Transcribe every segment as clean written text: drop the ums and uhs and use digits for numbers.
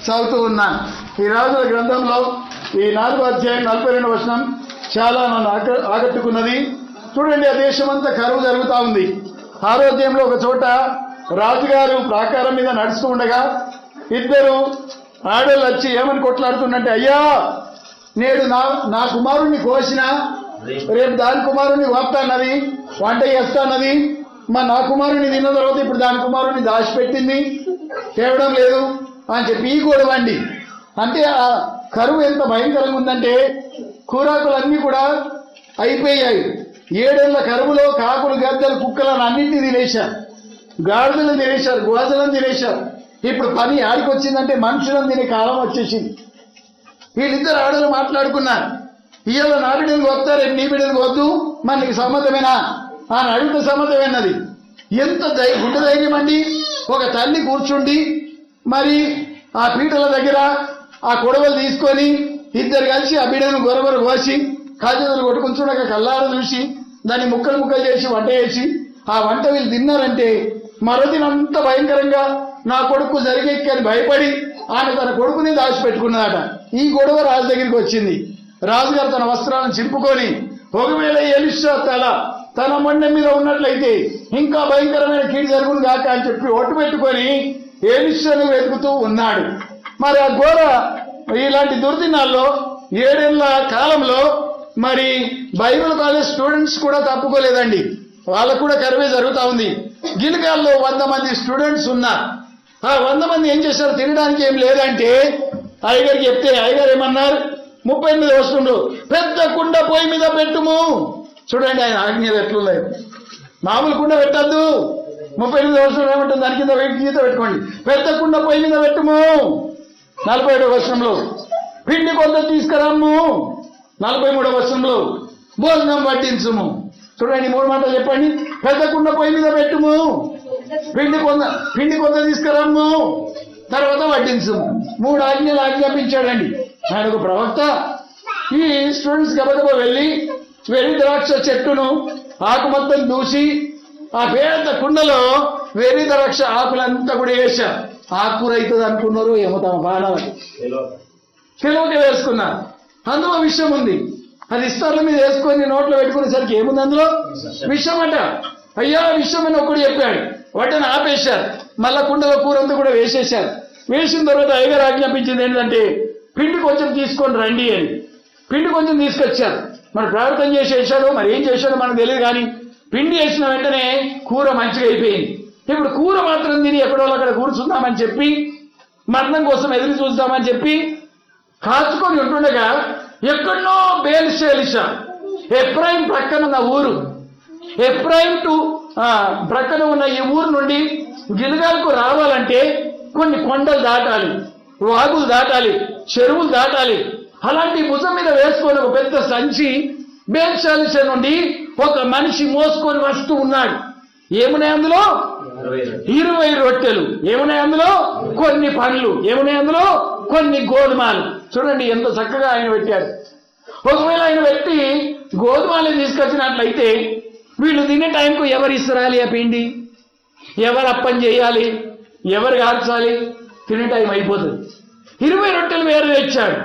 చదువుతూ ఉన్నాను. ఈ రాజుల గ్రంథంలో ఈ 4వ అధ్యాయం 42వ వచనం చాలా నన్ను ఆకట్టుకున్నది. చూడండి, ఆ దేశమంతా కరువు జరుగుతూ ఉంది. ఆరోగ్యంలో ఒక చోట రాజుగారు ప్రాకారం మీద నడుస్తూ ఉండగా ఇద్దరు ఆడోళ్ళు వచ్చి ఏమని కొట్లాడుతుండంటే, అయ్యా నేడు నా కుమారుణ్ణి కోసినా రేపు దాని కుమారుణ్ణి కోపుతాన్నది, వంట చేస్తాన్నది. నా కుమారుణ్ణి తిన్న తర్వాత ఇప్పుడు దాని కుమారుణ్ణి దాచిపెట్టింది, తేవడం లేదు అని చెప్పి ఈ గొడవండి. అంటే ఆ కరువు ఎంత భయంకరంగా ఉందంటే కూరాకులన్నీ కూడా అయిపోయాయి. 7 ఏళ్ల కరువులో కాకులు, గద్దలు, కుక్కలను అన్నింటినీ తినేశారు, గాడిదలను తినేశారు, గోదలను తినేశారు. ఇప్పుడు పని ఆడికి వచ్చిందంటే మనుషులను తినే కాలం వచ్చేసింది. వీళ్ళిద్దరు ఆడలు మాట్లాడుకున్నారు, ఇవాళ నా బిడ్డలు వస్తారు, రేపు నీ బిడ్డలు వద్దు, మనకి సమ్మతమేనా అని అడిగితే సమ్మతమైనది. ఎంత గుడ్డ ధైర్యం అండి! ఒక తల్లి కూర్చుండి మరి ఆ పీటల దగ్గర ఆ కొడవలు తీసుకొని ఇద్దరు కలిసి ఆ బిడ్డను గొరగొర కోసి కాజలు కొట్టుకుంటుండగా కల్లార చూసి దాన్ని ముక్కలు ముక్కలు చేసి వంట చేసి ఆ వంట వీళ్ళు తిన్నారంటే మరోదినంత భయంకరంగా నా కొడుకు జరిగేక్కని భయపడి ఆమె తన కొడుకుని దాచిపెట్టుకున్నదట. ఈ గొడవ రాజు దగ్గరికి వచ్చింది. రాజుగారు తన వస్త్రాలను చింపుకొని ఒకవేళ ఎలీషా తన మొండెం మీద ఉన్నట్లయితే ఇంకా భయంకరమైన కీడు జరుగును కాక అని చెప్పి ఒట్టు పెట్టుకొని ఎలీషాను వెతుకుతూ ఉన్నాడు. మరి ఆ ఘోర ఇలాంటి దుర్దినాల్లో 7 ఏళ్ల కాలంలో మరి బైబిల్ కాలేజ్ స్టూడెంట్స్ కూడా తప్పుకోలేదండి, వాళ్ళకు కూడా కరువే జరుగుతూ ఉంది. గిల్గాల్లో 100 మంది స్టూడెంట్స్ ఉన్నారు. ఆ 100 మంది ఏం చేశారు, తినడానికి ఏం లేదంటే అయ్యగారికి చెప్తే అయ్యగారు ఏమన్నారు, 38వ వచనంలో పెద్ద కుండ పొయ్యి మీద పెట్టుము. చూడండి ఆయన ఆజ్ఞలు ఎట్లున్నాయి. మామూలు కుండ పెట్టద్దు. 38వ వచనం ఏమంటుంది, దాని కింద గీత పెట్టుకోండి, పెద్ద కుండ పొయ్యి మీద పెట్టుము. 47వ వచనంలో పిండి కొంత తీసుకురాము. 43వ వచనంలో భోజనం వడ్డించుము. చూడండి 3 మాటలు చెప్పండి. పెద్ద కుండ పొయ్యి మీద పెట్టుము, పిండి కొంత తీసుకురాము, తర్వాత వడ్డించుము. 3 ఆజ్ఞలు ఆజ్ఞాపించాడండి ఆయన ఒక ప్రవక్త. ఈ స్టూడెంట్స్ గబగబ వెళ్ళి వెర్రి ద్రాక్ష చెట్టును ఆకు మొత్తం దూసి ఆ పేద కుండలో వెర్రి ద్రాక్ష ఆకులంతా కూడా వేశారు. ఆకుకూర అవుతుంది అనుకున్నారు, ఏమో తమ బాణాలు తెలుగుకి వేసుకున్నారు. అందులో విషయం ఉంది. అది ఇస్తార్ల మీద వేసుకొని నోట్లో పెట్టుకునేసరికి ఏముంది అందులో? విషం అట. అయ్యా విషం అని ఒకడు చెప్పాడు, వాటిని ఆపేశారు. మళ్ళా కుండలో కూరంతా కూడా వేసేశారు. వేసిన తర్వాత అయ్యగారు ఆజ్ఞాపించింది ఏంటంటే పిండి కొంచెం తీసుకొని రండి అని. పిండి కొంచెం తీసుకొచ్చారు. మరి ప్రార్థన చేసేసాడో మరి ఏం చేశాడో మనకు తెలియదు, కానీ పిండి వేసిన వెంటనే కూర మంచిగా అయిపోయింది. ఇప్పుడు కూర మాత్రం తిని ఎక్కడో అక్కడ కూర్చుందామని చెప్పి మరణం కోసం ఎదురు చూద్దామని చెప్పి కాచుకొని ఉంటుండగా ఎక్కడో బేల్షెలిషా ఎఫ్రాయిం ప్రక్కన ఉన్న ఊరు, ఎఫ్రాయిం టు ప్రక్కన ఉన్న ఈ ఊరు నుండి గిల్గాల్కు రావాలంటే కొన్ని కొండలు దాటాలి, వాగులు దాటాలి, చెరువులు దాటాలి. అలాంటి భుజం మీద వేసుకొని ఒక పెద్ద సంచి బేల్షెలిషా నుండి ఒక మనిషి మోసుకొని వస్తూ ఉన్నాడు. ఏమున్నాయి అందులో? 20 రొట్టెలు. ఏమున్నాయి అందులో? కొన్ని పండ్లు. ఏమున్నాయి అందులో? కొన్ని గోధుమలు. చూడండి ఎంత చక్కగా ఆయన పెట్టారు. ఒకవేళ ఆయన పెట్టి గోధుమలు తీసుకొచ్చినట్లయితే వీళ్ళు తినే టైంకు ఎవరు ఇస్రాయాలి ఆ పిండి, ఎవరు అప్పం చేయాలి, ఎవరు కాల్చాలి, తినే టైం అయిపోతుంది. 20 రొట్టెలు వేరు తెచ్చాడు,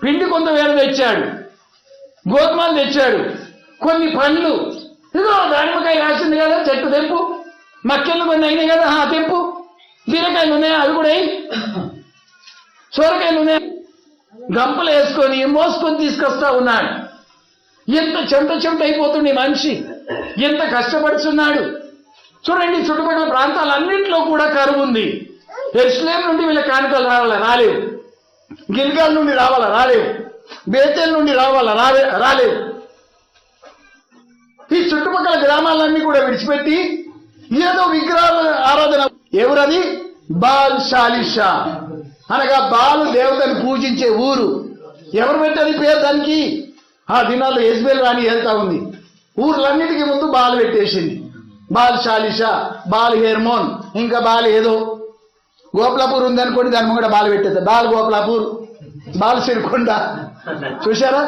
పిండి కొంత వేరు తెచ్చాడు, గోధుమలు తెచ్చాడు, కొన్ని పండ్లు. ఇదిగో దానిమ్మకాయ రాసింది కదా, చెట్టు తెంపు. మక్కెళ్ళు కొన్ని అయినాయి కదా, తెంపు. బీరకాయలు ఉన్నాయా, అవి కూడా సోరకాయలు ఉన్నాయి. గంపలు వేసుకొని మోసుకొని తీసుకొస్తా ఉన్నాడు. ఎంత చెమట అయిపోతుంది మనిషి, ఎంత కష్టపడుతున్నాడు చూడండి. చుట్టుపక్కల ప్రాంతాలన్నింటిలో కూడా కరువు ఉంది. యెరూషలేము నుండి వీళ్ళ కానుకలు రాలేవు, గిల్గాల్ నుండి రాలేవు, బేతేల్ నుండి రాలేవు. ఈ చుట్టుపక్కల గ్రామాలన్నీ కూడా విడిచిపెట్టి ఏదో విగ్రహాల ఆరాధన. ఎవరది? బాల్ షాలిషా అనగా బాలు దేవతను పూజించే ఊరు. ఎవరు పెట్టారు పేరు దానికి? ఆ దినాల్లో యెజ్బెల్ రాణి వెళ్తా ఉంది. ఊర్లన్నిటికీ ముందు బాలు పెట్టేసింది. బాల్ షాలిషా, బాల్ హెర్మోన్, ఇంకా బాల్ ఏదో గోపాలపూర్ ఉంది అనుకోండి, దాని ముంగట బాలు పెట్టేది. Ball Gopalpur, ball Sirikonda. చూశారా?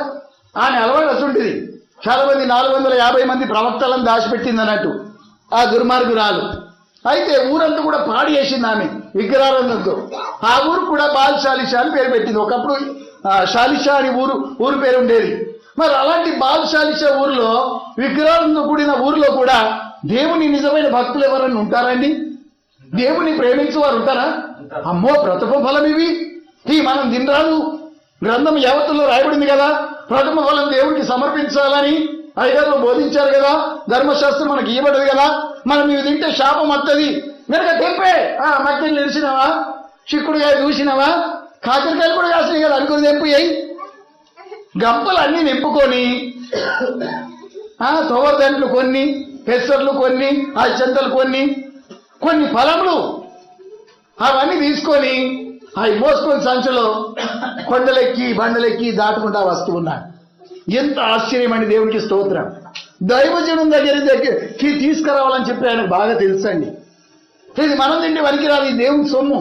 ఆమె అలవాటు అసుంటిది. చాలా మంది 450 మంది ప్రవక్తలను దాచిపెట్టింది అన్నట్టు ఆ దుర్మార్గురాలు. అయితే ఊరంతా కూడా పాడి చేసింది ఆమె విగ్రహారంతో. ఆ ఊరు కూడా బాల్ షాలిషా అని పేరు పెట్టింది. ఒకప్పుడు షాలిషా అని ఊరు పేరు ఉండేది. మరి అలాంటి బాల్ షాలిషా ఊరిలో విగ్రహాలతో కూడిన ఊరిలో కూడా దేవుని నిజమైన భక్తులు ఎవరన్నా ఉంటారండి? దేవుని ప్రేమించే వారు ఉంటారా? అమ్మో, ప్రథమ ఫలం ఇవి. ఈ మనం దినరాదు గ్రంథం యావత్తులో రాయబడింది కదా, ప్రథమ ఫలం దేవుడికి సమర్పించాలని అయ్యగారు బోధించారు కదా, ధర్మశాస్త్రం మనకి ఇవ్వబడదు కదా. మనం ఇవి తింటే శాపం వస్తుంది కనుక తెంపే. మక్కలు నిలిచినావా, చిక్కుడుకాయ చూసినావా, కాకరకాయలు కూడా కాసినాయి కదా, అనుకుని తెంపు అయ్యి గంపలు అన్నీ నింపుకొని తోవర్దంట్లు కొన్ని, పెసర్లు కొన్ని, చెంతలు కొన్ని ఫలములు అవన్నీ తీసుకొని అవి మోసుకొని సంచులో కొండలెక్కి బండలెక్కి దాటుకుంటా వస్తూ ఉన్నాడు. ఎంత ఆశ్చర్యం అండి! దేవునికి స్తోత్రం. దైవజనం దగ్గరికి తీసుకురావాలని చెప్పి ఆయనకు బాగా తెలుసండి. ఇది మనం తింటే పనికిరాదు, ఈ దేవుని సొమ్ము,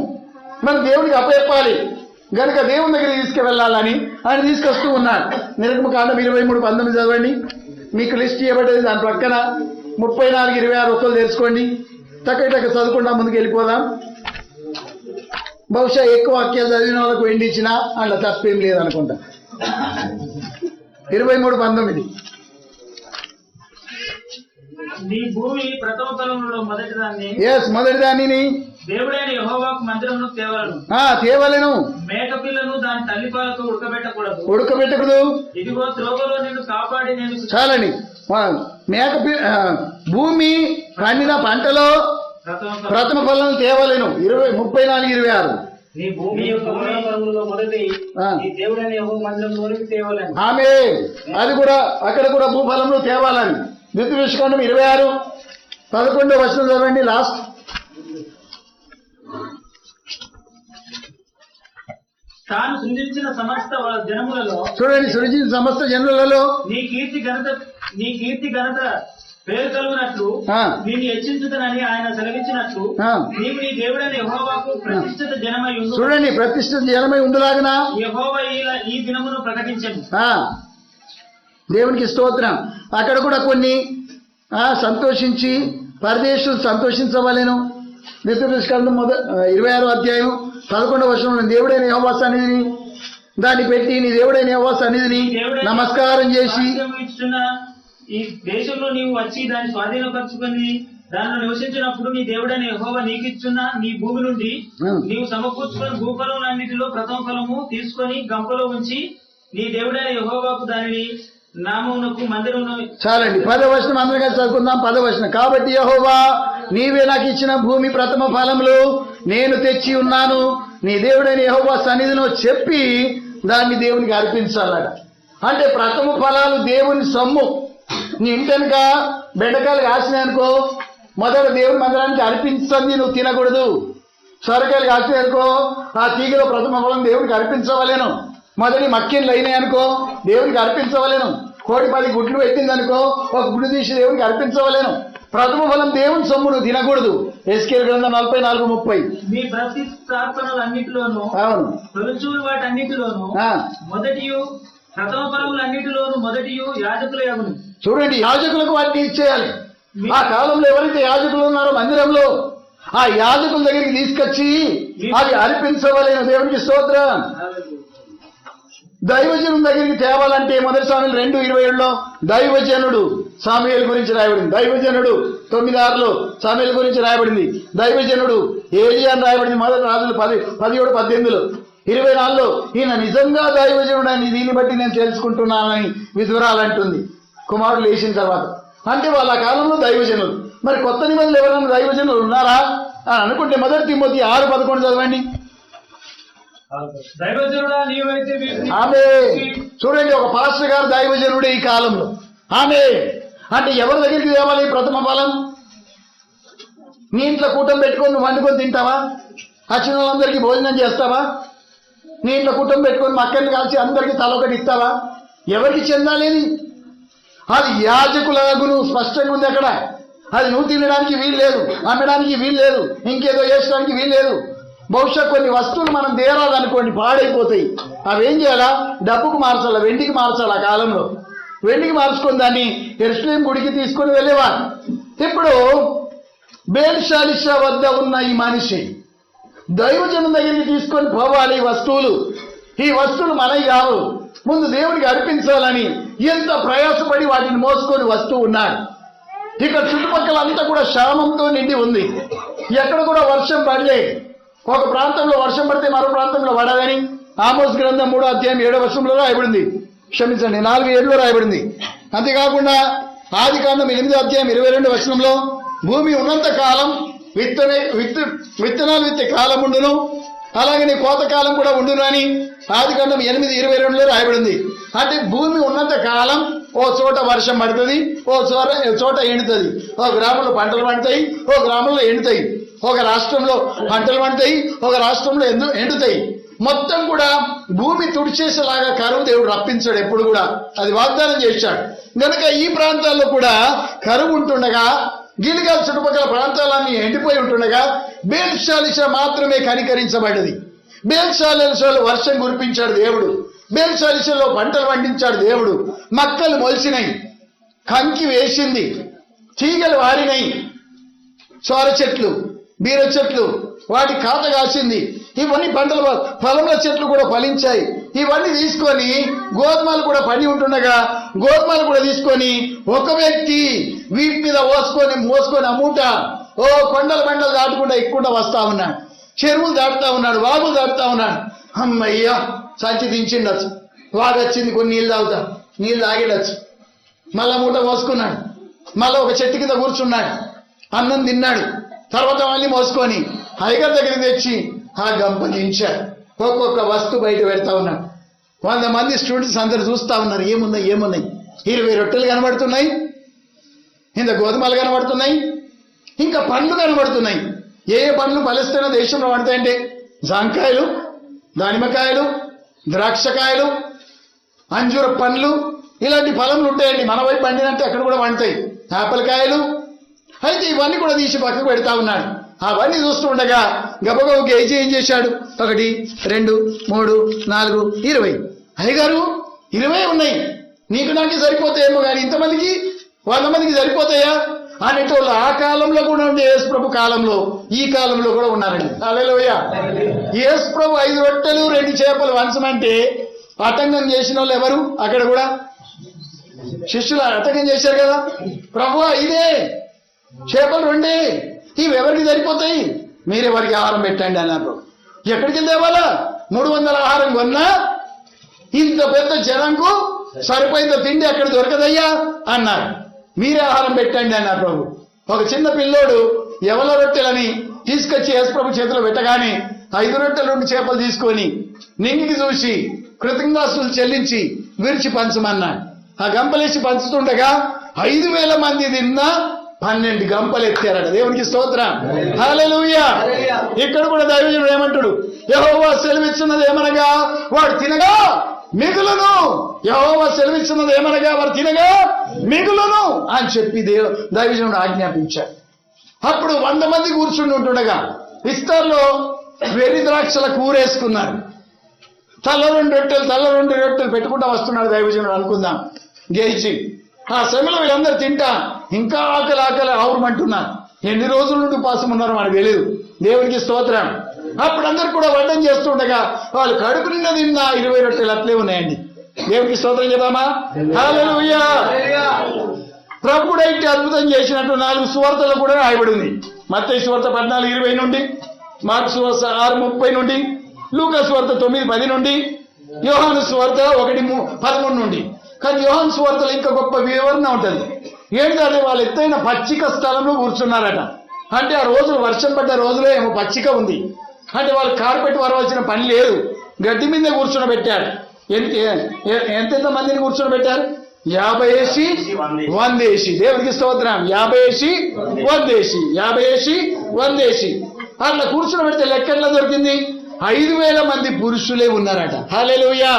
మనం దేవుడికి అప్పచెప్పాలి గనుక దేవుని దగ్గరికి తీసుకువెళ్ళాలని ఆయన తీసుకొస్తూ ఉన్నాడు. నిర్గమకాండం 23:19 చదవండి. మీకు లిస్ట్ ఇవ్వబడేది దాని పక్కన 34:26 ఒక్కలు తెరుచుకోండి. టక్క చదువుకుంటా ముందుకు వెళ్ళిపోదాం. బహుశా ఎక్కువ వాక్యాలు చదివిన వాళ్ళకు వెండిచ్చినా అట్లా తప్పేం లేదనుకుంటా. 23:19 నీ భూమి ప్రథమ ఫలములలో మొదటిదాన్ని దేవుడైన యెహోవాకు మందిరమును తేవలెను. మేకపిల్లను దాని తల్లిపాలతో ఉడకబెట్టకూడదు. ఇదిగో త్రోవలో నిన్ను కాపాడి నేను. చాలండి. భూమి పండిన పంటలో ప్రథమ ఫలం తేవలెను. 34:26 ఆమె అది కూడా అక్కడ కూడా భూఫలంలో తేవాలని. ద్వితీయోపదేశకాండం 26:11 చదవండి. లాస్ట్ తాను సృజించిన సమస్త జనములలో చూడండి, సృజించిన సమస్త జనులలో నీ కీర్తి ఘనత పేరు కలుగునట్లు దీన్ని హెచ్చించుతనని ఆయన సెలవించినట్లు నీవు నీ దేవుడైన యెహోవాకు ప్రతిష్ఠిత జనమై ఉండు. చూడండి, ప్రతిష్ఠిత జనమై ఉండులాగన యెహోవా ఈ దినమును ప్రకటించను. దేవునికి స్తోత్రం. అక్కడ కూడా కొన్ని సంతోషించి పరదేశులు సంతోషించవలెను. ద్వితీయోపదేశకాండం 26:11 దేవుడైన యెహోవా సన్నిధిని దాన్ని పెట్టి నీ దేవుడైన యెహోవా సన్నిధిని నమస్కారం చేసి ఈ దేశంలో నీవు వచ్చి దాన్ని స్వాధీనపరచుకొని దానిలో నివసించినప్పుడు నీ దేవుడైన యెహోవా నీకిచ్చున్న నీ భూమి నుండి నీవు సమకూర్చుకొని భూఫలములన్నిటిలో ప్రథమ ఫలము తీసుకొని గంపలో ఉంచి నీ దేవుడైన యెహోవాకు దానిని నామమునకు మందిరమును. చాలండి. 10వ వచనం అందరం కలిసి చదువుకుందాం. 10వ వచనం. కాబట్టి యెహోవా నీవే నాకు ఇచ్చిన భూమి ప్రథమ ఫలములు నేను తెచ్చి ఉన్నాను, నీ దేవుడైన యెహోవా సన్నిధిలో చెప్పి దాన్ని దేవునికి అర్పించాలట. అంటే ప్రథమ ఫలాలు దేవుని సొమ్ము. నీ ఇంటెనక బెండకాయలు కాసినాయనుకో, మొదట దేవుని మందిరానికి అర్పించండి, నువ్వు తినకూడదు. సొరకాయలు కాసినాయనుకో, ఆ తీగలో ప్రథమ ఫలం దేవునికి అర్పించవలేను. మొదటి మక్కిన్లు అయినాయనుకో, దేవునికి అర్పించవలేను. కోడి 10 గుడ్లు పెట్టిందనుకో, ఒక గుడ్డు తీసి దేవునికి అర్పించవలేను. ప్రథమ ఫలం దేవుని సొమ్ము, నువ్వు తినకూడదు. ఎస్కేల్ గ్రంథం 44:30. మీ ప్రతిష్ఠాపనలన్నిటిలోను తొలిచూలు వాటన్నిటిలోను మొదటియు ప్రథమ ఫలములన్నిటిలోను మొదటియు యాజకుల యగును. చూడండి, యాజకులకు వాటిని ఇచ్చేయాలి. ఆ కాలంలో ఎవరైతే యాజకులు ఉన్నారో మందిరంలో ఆ యాజకుల దగ్గరికి తీసుకొచ్చి అవి అర్పించవలేను. దేవునికి స్తోత్రం. దైవజనం దగ్గరికి తేవాలంటే 1 సాముయేలు 2:27 దైవజనుడు సాముయేలు గురించి రాయబడింది. దైవజనుడు 9:6 సాముయేలు గురించి రాయబడింది. దైవజనుడు ఏలియా అని రాయబడింది. 1 రాజులు 17:18 24 ఈయన నిజంగా దైవజనుడు అని దీన్ని బట్టి నేను తెలుసుకుంటున్నానని విధురాలంటుంది కుమారుడు లేచిన తర్వాత. అంటే వాళ్ళ కాలంలో దైవజనులు. మరి కొత్త నిబంధనలు ఎవరైనా దైవజనులు ఉన్నారా అని అనుకుంటే 1 తిమోతి 6:11 చదవండి. ఆమె చూడండి, ఒక పాస్టర్ గారు దైవజనుడే ఈ కాలంలో. ఆమె అంటే ఎవరి దగ్గరికి తేవాలి ప్రథమ ఫలం? నీ ఇంట్లో కూటం పెట్టుకొని నువ్వు వండుకొని తింటావా? వచ్చిన వాళ్ళందరికీ భోజనం చేస్తావా? నీ ఇంట్లో కూటం పెట్టుకొని మక్కల్ని కాల్చి అందరికీ తలొకటి ఇస్తావా? ఎవరికి చెందాలేని? అది యాజకులకు స్పష్టంగా ఉంది అక్కడ. అది నువ్వు తినడానికి వీలు లేదు, అమ్మడానికి వీలు లేదు, ఇంకేదో వేసడానికి వీలు లేదు. బహుశా కొన్ని వస్తువులు మనం దేరాలనుకోండి పాడైపోతాయి. అవి ఏం చేయాలా? డబ్బుకు మార్చాలా, వెండికి మార్చాలి. ఆ కాలంలో వెండికి మార్చుకొని దాన్ని యెరూషలేము గుడికి తీసుకొని వెళ్ళేవారు. ఇప్పుడు బేల్షాలిషా వద్ద ఉన్న ఈ మనిషి దైవజనం దగ్గరికి తీసుకొని పోవాలి ఈ వస్తువులు మనవి కావు, ముందు దేవుడికి అర్పించాలని ఎంత ప్రయాసపడి వాటిని మోసుకొని వస్తూ ఉన్నాడు. ఇక్కడ చుట్టుపక్కల అంతా కూడా క్షామంతో నిండి ఉంది. ఎక్కడ కూడా వర్షం పడలే. ఒక ప్రాంతంలో వర్షం పడితే మరో ప్రాంతంలో పడదని ఆమోస్ గ్రంథం 3వ అధ్యాయం 7వ వచనంలో రాయబడింది. క్షమించండి, 4:7లో రాయబడింది. అంతేకాకుండా ఆదికాండం 8వ అధ్యాయం 22వ వచనంలో భూమి ఉన్నంత కాలం విత్తనాలు విత్తే కాలం ఉండును, అలాగే నీ కోతకాలం కూడా ఉండును అని ఆదికాండం 8:22లో రాయబడింది. అంటే భూమి ఉన్నంత కాలం ఓ చోట వర్షం పడుతుంది, ఓ చోట ఎండుతుంది. ఒక గ్రామంలో పంటలు పండుతాయి, ఓ గ్రామంలో ఎండుతాయి. ఒక రాష్ట్రంలో పంటలు పండుతాయి, ఒక రాష్ట్రంలో ఎండుతాయి. మొత్తం కూడా భూమి తుడిచేసేలాగా కరువు దేవుడు రప్పించాడు. ఎప్పుడు కూడా అది వాగ్దానం చేశాడు. కనుక ఈ ప్రాంతాల్లో కూడా కరువు ఉంటుండగా, గిల్గాల్ చుట్టుపక్కల ప్రాంతాలన్నీ ఎండిపోయి ఉంటుండగా బేల్షాలిషా మాత్రమే కనికరించబడ్డది. బేల్షాలిషాలో వర్షం కురిపించాడు దేవుడు. బేల్షాలిషాలో పంటలు పండించాడు దేవుడు. మక్కలు మొలిచినాయి, కంకి వేసింది, తీగలు వారినాయి, సోర చెట్లు, బీర చెట్లు వాటి కాత కాసింది. ఇవన్నీ పంటల ఫలముల చెట్లు కూడా ఫలించాయి. ఇవన్నీ తీసుకొని గోధుమలు కూడా పండి ఉంటుండగా గోధుమలు కూడా తీసుకొని ఒక వ్యక్తి వీటి మీద మోసుకొని అమ్ముట కొండల బండలు దాటుకుంటా ఎక్కుంటా వస్తా ఉన్నాడు. చెరువులు దాటుతా ఉన్నాడు, వాగులు దాటుతా ఉన్నాడు. అమ్మయ్యా సంచి దించిండొచ్చు, వాగొచ్చింది, కొన్ని నీళ్ళు తాగేడచ్చు. మళ్ళా మూట మోసుకున్నాడు, మళ్ళీ ఒక చెట్టు కింద కూర్చున్నాడు, అన్నం తిన్నాడు. తర్వాత మళ్ళీ మోసుకొని హైగర్ దగ్గరికి తెచ్చి ఆ గంప దించాడు. ఒక్కొక్క వస్తువు బయట పెడతా ఉన్నాడు. 100 మంది స్టూడెంట్స్ అందరు చూస్తా ఉన్నారు. ఏమున్నాయి 20 రొట్టెలు కనబడుతున్నాయి, ఇంత గోధుమలు కనబడుతున్నాయి, ఇంకా పండ్లు కనబడుతున్నాయి. ఏ పండ్లు ఫలిస్తున్న దేశంలో పడతాయంటే జాంకాయలు, దానిమ్మకాయలు, ద్రాక్షకాయలు, అంజూర పండ్లు, ఇలాంటి ఫలములు ఉంటాయండి. మన వైపు పండినంటే అక్కడ కూడా పండుతాయి. యాపిల్ కాయలు. అయితే ఇవన్నీ కూడా తీసి పక్కకు పెడతా ఉన్నాడు. అవన్నీ చూస్తూ ఉండగా గబగబ గేజీ ఏం చేశాడు? 1, 2, 3, 4, 20. అయ్యగారు 20 ఉన్నాయి, నీకు నాకు సరిపోతాయేమో కానీ ఇంతమందికి 100 మందికి సరిపోతాయా అనేటోళ్ళు ఆ కాలంలో కూడా ఉండే యేసు ప్రభు కాలంలో ఈ కాలంలో కూడా ఉన్నారండి. హల్లెలూయా. యేసు ప్రభు 5 రొట్టెలు 2 చేపలు వంచమంటే ఆటంకం చేసిన వాళ్ళు ఎవరు? అక్కడ కూడా శిష్యులు ఆటంకం చేశారు కదా. ప్రభు ఇదే చేపలు 2, ఇవి ఎవరికి సరిపోతాయి, మీరే వారికి ఆహారం పెట్టండి అన్నారు. ఎక్కడికి తేవాలా? 300 ఆహారం కొన్నా ఇంత పెద్ద జనంకు సరిపోయిందో తిండి అక్కడ దొరకదయ్యా అన్నారు. మీరే ఆహారం పెట్టండి అన్నారు ప్రభు. ఒక చిన్న పిల్లోడు ఎవల రొట్టెలని తీసుకొచ్చి యేసు ప్రభు చేతిలో పెట్టగానే 5 రొట్టెలు 2 చేపలు తీసుకొని నింగికి చూసి కృతజ్ఞతాస్తుతులు చెల్లించి విరిచి పంచమన్నాడు. ఆ గంపలేసి పంచుతుండగా 5,000 మంది తిన్నా 12 గంపలు ఎత్తారట. దేవునికి స్తోత్రం. హల్లెలూయా. ఇక్కడ కూడా దైవజనుడు ఏమంటాడు? యెహోవా సెలవిస్తున్నది ఏమనగా వాడు తినగా మిగులును. యెహోవా సెలవిస్తున్నది ఏమనగా వాడు తినగా మిగులును అని చెప్పి దైవజనుడు ఆజ్ఞాపించాడు. అప్పుడు 100 మంది కూర్చుని ఉంటుండగా ఇస్తార్లో వెర్రి ద్రాక్షల కూరేసుకున్నారు. తల్ల 2 రొట్టెలు పెట్టుకుంటా వస్తున్నాడు దైవజనుడు అనుకుందాం గేచి. ఆ సమయంలో వీళ్ళందరూ తింటా ఇంకా ఆకలి ఆవురమంటున్నారు. ఎన్ని రోజుల నుండి ఉపాసం ఉన్నారో మనకు తెలియదు. దేవునికి స్తోత్రం. అప్పుడు అందరు కూడా వడ్డం చేస్తుండగా వాళ్ళు కడుపు నిండా తిన్న 20 రొట్టెలు అట్లే ఉన్నాయండి. దేవునికి స్తోత్రం చెప్దామా? హల్లెలూయా. ప్రభుడు అయితే అద్భుతం చేసినట్టు 4 సువార్తలు కూడా రాయబడింది. మత్తయి సువార్త 14:20 నుండి, మార్కు సువార్త 6:30 నుండి, లూకా సువార్త 9:10 నుండి, యోహాను సువార్త 1:13 నుండి. కానీ యోహాను సువార్తలో ఇంకా గొప్ప వివరణ ఉంటుంది. ఏంటంటే వాళ్ళు ఎత్తైన పచ్చిక స్థలంలో కూర్చున్నారట. అంటే ఆ రోజులు వర్షం పడ్డ రోజులో ఏమో పచ్చిక ఉంది. అంటే వాళ్ళు కార్పెట్ వరవలసిన పని లేదు, గడ్డి మీద కూర్చోబెట్టారు. ఎంతెంత మందిని కూర్చోబెట్టారు? 50 వేసి 100 వేసి. దేవుడికి స్తోత్రం. 50 వేసి 100 వేసి, 50 వేసి 100 వేసి అట్లా కూర్చోబెడితే లెక్క ఎట్లా దొరికింది? 5,000 మంది పురుషులే ఉన్నారట. హల్లెలూయా.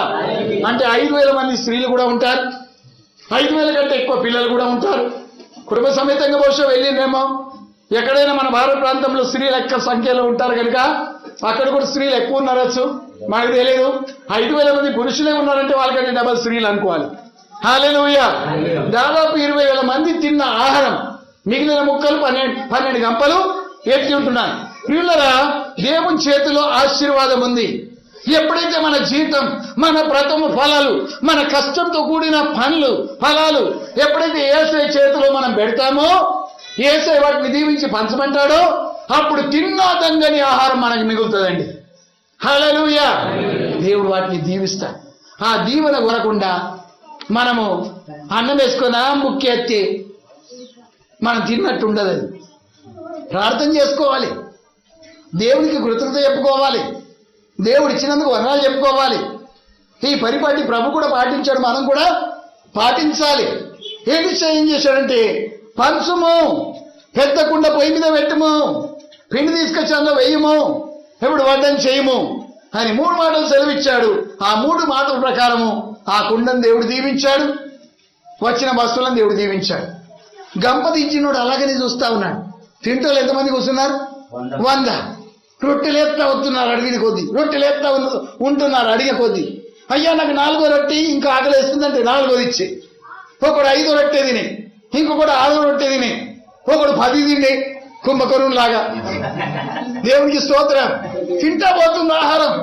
అంటే 5,000 మంది స్త్రీలు కూడా ఉంటారు, 5,000 కంటే ఎక్కువ పిల్లలు కూడా ఉంటారు. కుటుంబ సమేతంగా బహుశా వెళ్ళిందేమో. ఎక్కడైనా మన భారత ప్రాంతంలో స్త్రీలు ఎక్కువ సంఖ్యలో ఉంటారు కనుక అక్కడ కూడా స్త్రీలు ఎక్కువ ఉన్నారచ్చు, మనకు తెలియదు. 5,000 మంది పురుషులే ఉన్నారంటే వాళ్ళకంటే డబల్ స్త్రీలు అనుకోవాలి. హల్లెలూయా. దాదాపు 20,000 మంది తిన్న ఆహారం మిగిలిన ముక్కలు 12 గంపలు ఎత్తి ఉంటున్నాను. పిల్లరా, దేవుని చేతిలో ఆశీర్వాదం ఉంది. ఎప్పుడైతే మన జీతం, మన ప్రథమ ఫలాలు, మన కష్టంతో కూడిన ఫలాలు ఎప్పుడైతే యేసయ్య చేతిలో మనం పెడతామో, యేసయ్య వాటిని దీవించి పంచమంటాడో, అప్పుడు తిన్నా తంగని ఆహారం మనకు మిగులుతుందండి. హల్లెలూయా. దేవుడు వాటిని దీవిస్తాడు. ఆ దీవెన కొనకుండా మనము అన్నం వేసుకున్నా ముక్కెత్తి మనం తిన్నట్టు ఉండదు. అది ప్రార్థన చేసుకోవాలి, దేవునికి కృతజ్ఞత చెప్పుకోవాలి, దేవుడు ఇచ్చినందుకు వందనాలు చెప్పుకోవాలి. ఈ పరిపాటి ప్రభు కూడా పాటించాడు, మనం కూడా పాటించాలి. ఏం చేశాడంటే, పంచుము, పెద్ద కుండ పొయ్యి మీద పెట్టుము, పిండి తీసుకొచ్చి అందులో వేయము, ఎప్పుడు వడ్డని చేయము అని 3 మాటలు సెలవిచ్చాడు. ఆ 3 మాటల ప్రకారము ఆ కుండను దేవుడు దీవించాడు, వచ్చిన వస్తువులను దేవుడు దీవించాడు. గంప తీర్చినోడు అలాగనే చూస్తా ఉన్నాడు. తింటోళ్ళు ఎంతమంది కూర్చున్నారు? 100. రొట్టెలేస్తా వస్తున్నారు అడిగిన కొద్దీ, రొట్టెలేస్తా ఉంటున్నారు అడిగే కొద్దీ. అయ్యా నాకు 4వ రొట్టె, ఇంకా ఆకలి వేస్తుందంటే 4వది ఇచ్చే. ఒకడు 5వ రొట్టె తినే, ఇంకొకడు 6వ రొట్టె తినే, ఒకడు 10 తినే, కుంభకరుణ్ లాగా. దేవునికి స్తోత్రం. తింటా పోతుంది ఆహారం,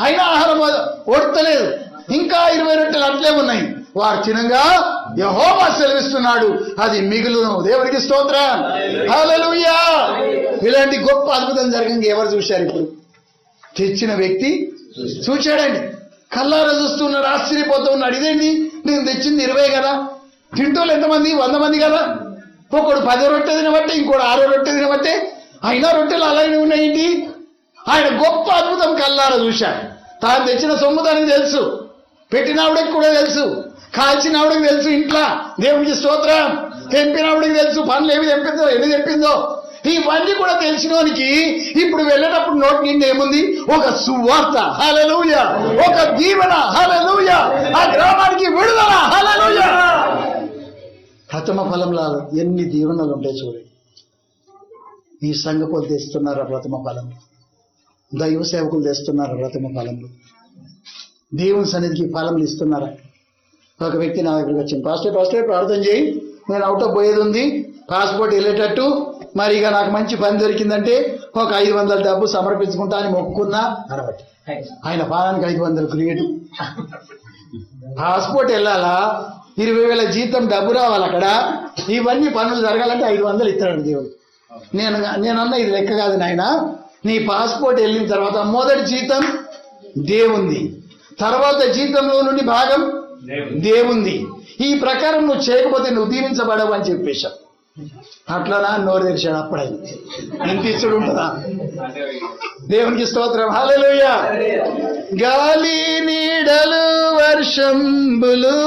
అయినా ఆహారం ఒడతలేదు. ఇంకా 20 రొట్టెలు అట్లే ఉన్నాయి. వారు తినంగా యెహోవా సెలవిస్తున్నాడు, అది మిగులును. దేవునికి స్తోత్రం. హల్లెలూయా. ఇలాంటి గొప్ప అద్భుతం జరగంగా ఎవరు చూశారు? ఇప్పుడు తెచ్చిన వ్యక్తి చూశాడండి, కల్లారా చూస్తున్నాడు, ఆశ్చర్యపోతూ ఉన్నాడు. ఇదేంటి, నేను తెచ్చింది 20 కదా, తింటోళ్ళు ఎంతమంది? 100 మంది కదా. ఒకడు 10 రొట్టె తినబట్టే, ఇంకోటి 6 రొట్టె తినబట్టే, అయినా రొట్టెలు అలాగే ఉన్నాయేంటి? ఆయన గొప్ప అద్భుతం కల్లారా చూశాడు. తాను తెచ్చిన సొమ్ము తనకు తెలుసు, పెట్టినవాడికి కూడా తెలుసు, కాల్చినవాడికి తెలుసు, ఇంట్లో దేవునికి స్తోత్రం, తెంపినవాడికి తెలుసు, పనులు ఏమి తెంపిందో, ఎన్ని తెంపిందో, ఇవన్నీ కూడా తెలిసినోనికి ఇప్పుడు వెళ్ళేటప్పుడు నోటి నిండి ఏముంది? ఒక సువార్త. హల్లెలూయా. ఒక దీవెన. హల్లెలూయా. ఆ గ్రామానికి విడుదల. హల్లెలూయా. ప్రథమ ఫలంలో ఎన్ని దీవెనలు ఉంటాయి చూడండి. ఈ సంఘపోలు తెస్తున్నారా ప్రథమ ఫలంలో? దైవ సేవకులు తెస్తున్నారా ప్రథమ ఫలంలో? దేవుని సన్నిధికి ఫలములు ఇస్తున్నారా? ఒక వ్యక్తి నా దగ్గరికి వచ్చింది, పాస్టర్ ప్రార్థన చేయి, నేను అవుట్ ఆఫ్ పోయేది ఉంది, పాస్పోర్ట్ వెళ్ళేటట్టు, మరి ఇక నాకు మంచి పని దొరికిందంటే ఒక 500 డబ్బు సమర్పించుకుంటా అని మొక్కున్నా అనబట్టి ఆయన పానానికి 500 క్రియేట్. పాస్పోర్ట్ వెళ్ళాలా, 20,000 జీతం, డబ్బు రావాలి అక్కడ, ఇవన్నీ పనులు జరగాలంటే 500 ఇస్తాడు దేవుడు. నేనన్నా ఇది లెక్క కాదు నాయన, నీ పాస్పోర్ట్ వెళ్ళిన తర్వాత మొదటి జీతం దేవుంది, తర్వాత జీతంలో నుండి భాగం దేవుంది. ఈ ప్రకారం నువ్వు చేయకపోతే నువ్వు దీవించబడవు అని చెప్పేశావు. అట్లా నోరు తెరిచాడు. అప్పుడైంది ఇంత ఇచ్చుడు ఉంటుందా? దేవునికి స్తోత్రం. హల్లెలూయా. గాలి నీడలు వర్షంబులు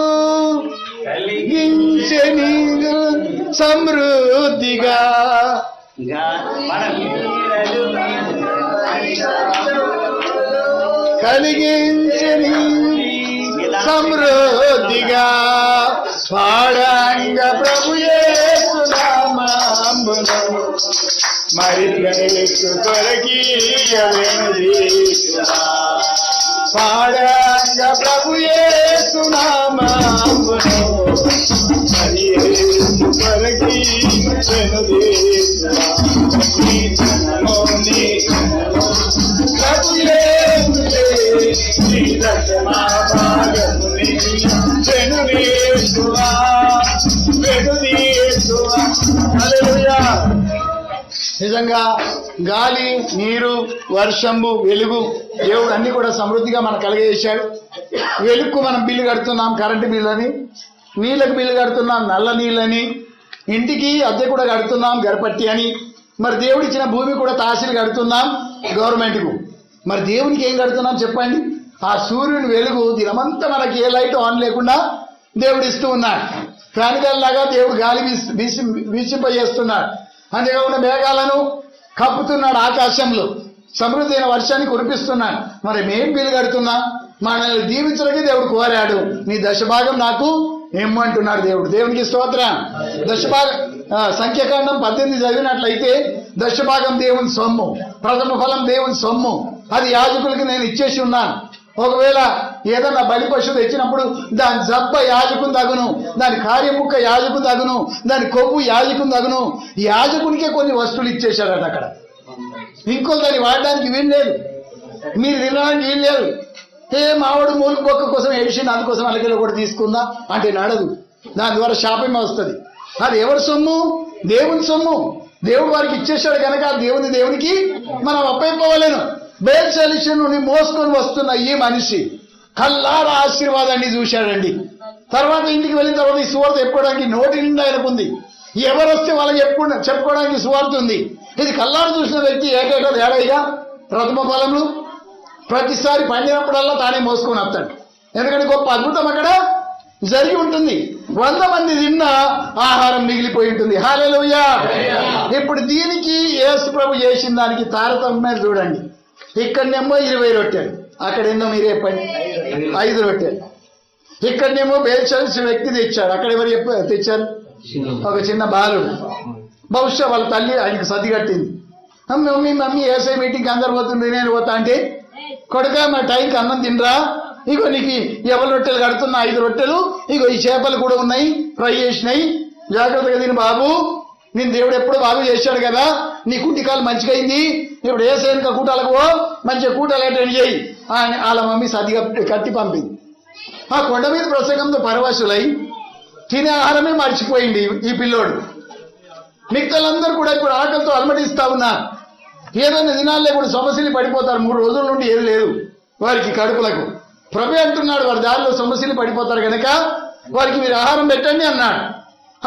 కలిగించని సమృద్ధిగా, కలిగించని సమృద్ధిగా, పాడంగ ప్రభు యేసు నామమును మరి ప్రేసు కొరకీయవేదిగా, పాడంగ ప్రభు యేసు నామమును మరి యేసు కొరకీయవేదిగా, ప్రభు యేసు నిజంగా గాలి, నీరు, వర్షము, వెలుగు దేవుడు అన్ని కూడా సమృద్ధిగా మనకు కలిగజేశాడు. వెలుగుకు మనం బిల్లు కడుతున్నాం, కరెంటు బిల్లని, నీళ్ళకు బిల్లు కడుతున్నాం, నల్ల నీళ్ళని, ఇంటికి అద్దె కూడా కడుతున్నాం, గరపట్టి అని. మరి దేవుడు ఇచ్చిన భూమి కూడా తహసీలు కడుతున్నాం గవర్నమెంట్కు. మరి దేవునికి ఏం కడుతున్నాం చెప్పండి? ఆ సూర్యుని వెలుగు దినమంతా మనకి ఏ లైట్ ఆన్ లేకుండా దేవుడు ఇస్తూ ఉన్నాడు. ఫ్యాన్గాల్లాగా దేవుడు గాలి వీసింపజేస్తున్నాడు. అంతేకాకుండా మేఘాలను కప్పుతున్నాడు, ఆకాశంలో సమృద్ధి అయిన వర్షాన్ని కురిపిస్తున్నాడు. మరి మేం బిల్లు కడుతున్నాం. మనల్ని దీవించడానికి దేవుడు కోరాడు, నీ దశభాగం నాకు ఏమంటున్నాడు దేవుడు. దేవునికి స్తోత్రం. దశభాగం సంఖ్యాకాండం 18 చదివినట్లయితే దశభాగం దేవుని సొమ్ము, ప్రథమ ఫలం దేవుని సొమ్ము, అది యాజకులకి నేను ఇచ్చేసి ఉన్నాను. ఒకవేళ ఏదన్నా బలి పశువు తెచ్చినప్పుడు దాని జబ్బ యాజకుని తగును, దాని కార్యముక్క యాజకుని తగును, దాని కొవ్వు యాజకుని తగును. యాజకునికే కొన్ని వస్తువులు ఇచ్చేశాడట అక్కడ. ఇంకో దాన్ని వాడడానికి వీలు లేదు, మీరు తినడానికి వీలు లేదు. మావాడు మూలిక బొక్క కోసం ఎడిషన్ అందుకోసం అలకెళ్ళి కూడా తీసుకుందా అంటే నడదు. దాని ద్వారా శాపమే వస్తుంది. అది ఎవరి సొమ్ము? దేవుని సొమ్ము. దేవుడు వారికి ఇచ్చేశాడు కనుక దేవునికి మనం అప్పైపోవలేను. బేల్షలిషుని మోసుకొని వస్తున్న ఈ మనిషి కల్లారా ఆశీర్వాదాన్ని చూశాడండి. తర్వాత ఇంటికి వెళ్ళిన తర్వాత ఈ సువార్త చెప్పుకోవడానికి నోటి నిండా ఆయనకుంది. ఎవరు వస్తే వాళ్ళకి చెప్పుకోవడానికి సువార్త ఉంది. ఇది కల్లారు చూసిన వ్యక్తి ఏకైక ఏడైగా ప్రథమ ఫలములు ప్రతిసారి పండినప్పుడల్లా తానే మోసుకొని వస్తాడు. ఎందుకంటే గొప్ప అద్భుతం అక్కడ జరిగి ఉంటుంది. 100 మంది తిన్న ఆహారం మిగిలిపోయి ఉంటుంది. హల్లెలూయా. ఇప్పుడు దీనికి యేసు ప్రభు చేసిన దానికి తారతమ్యం చూడండి. ఇక్కడనేమో 20 రొట్టెలు, అక్కడేమో మీరు చెప్పండి 5 రొట్టెలు. ఇక్కడనేమో బేల్షలిషు వ్యక్తి తెచ్చాడు, అక్కడ ఎవరు తెచ్చారు? ఒక చిన్న బాలుడు. బహుశా వాళ్ళ తల్లి ఆయనకు సర్ది కట్టింది. మమ్మీ ఏసఐ మీటింగ్కి అందరు పోతుంది, నేను పోతా అంటే, కొడుక మా టైంకి అన్నం తినరా, ఇగో నీకు ఎవరి రొట్టెలు కడుతున్నా 5 రొట్టెలు, ఇగో ఈ చేపలు కూడా ఉన్నాయి, ఫ్రై చేసినాయి, జాగ్రత్తగా తిని బాబు, నేను దేవుడు ఎప్పుడు బాగు చేశాడు కదా, నీ కుటికాలు మంచిగా అయింది, ఇప్పుడు ఏసైనా కూటాలకు మంచిగా కూటాలు అటెండ్ చేయి అని వాళ్ళ మమ్మీ సర్దిగా కట్టి పంపింది. ఆ కొండ మీద ప్రసంగంతో పరవశులై తినే ఆహారమే మర్చిపోయింది ఈ పిల్లోడు. మిగతాలందరూ కూడా ఇప్పుడు ఆకలితో అలమటిస్తా ఉన్నారు. ఏదైనా దినాల్లో కూడా సమస్యలు పడిపోతారు. 3 రోజుల నుండి ఏది లేదు వారికి కడుపులకు. ప్రభు అంటున్నాడు వారి దారిలో సమస్యలు పడిపోతారు కనుక వారికి మీరు ఆహారం పెట్టండి అన్నాడు.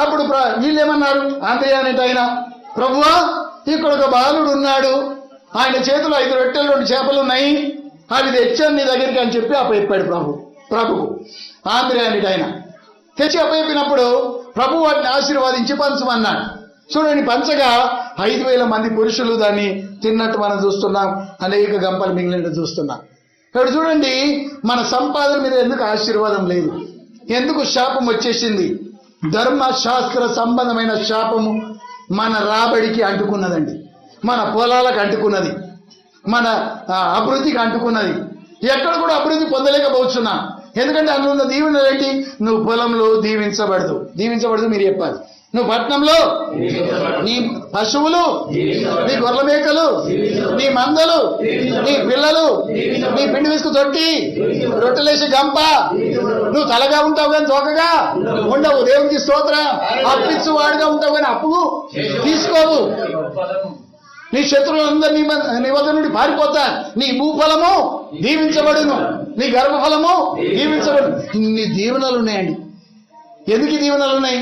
అప్పుడు వీళ్ళు ఏమన్నారు? అంతయ్య అనేట ఆయన, ప్రభువా ఇక్కడ ఒక బాలుడు ఉన్నాడు, ఆయన చేతిలో 5 రొట్టెలు 2 చేపలు ఉన్నాయి, అవి తెచ్చాను నీ దగ్గరికి అని చెప్పి అప్పచెప్పాడు ప్రభుకు. ఆంధ్రే అనేట ఆయన తెచ్చి అప్పచెప్పినప్పుడు ప్రభు వాటిని ఆశీర్వాదించి పంచమన్నాడు. చూడండి, పంచగా 5,000 మంది పురుషులు దాన్ని తిన్నట్టు మనం చూస్తున్నాం. అనేక గంపలు మిగిలినట్టు చూస్తున్నాం. ఇక్కడ చూడండి, మన సంపాదన మీద ఎందుకు ఆశీర్వాదం లేదు? ఎందుకు శాపం వచ్చేసింది? ధర్మశాస్త్ర సంబంధమైన శాపము మన రాబడికి అంటుకున్నదండి, మన పొలాలకు అంటుకున్నది, మన అభివృద్ధికి అంటుకున్నది. ఎక్కడ కూడా అభివృద్ధి పొందలేకపోతున్నా. ఎందుకంటే అందులో ఉన్న దీవెనలు ఏంటి? నువ్వు పొలంలో దీవించబడదు మీరు చెప్పాలి. నువ్వు పట్టణంలో నీ పశువులు, నీ గొర్రెల మేకలు, నీ మందలు, నీ పిల్లలు, నీ పిండి విసుకు తొట్టి, రొట్టెలేసి గంప, నువ్వు తలగా ఉంటావు కానీ తోకగా ఉండవు. దేవునికి స్తోత్రం. అప్పిచ్చు వాడుగా ఉంటావు కానీ అప్పు తీసుకోవు. నీ శత్రువులందరూ నీ వద్ద నుండి పారిపోతా. నీ భూఫలము దీవించబడును, నీ గర్భఫలము దీవించబడును. ఇన్ని దీవెనలు ఉన్నాయండి. ఎందుకు దీవెనలు ఉన్నాయి?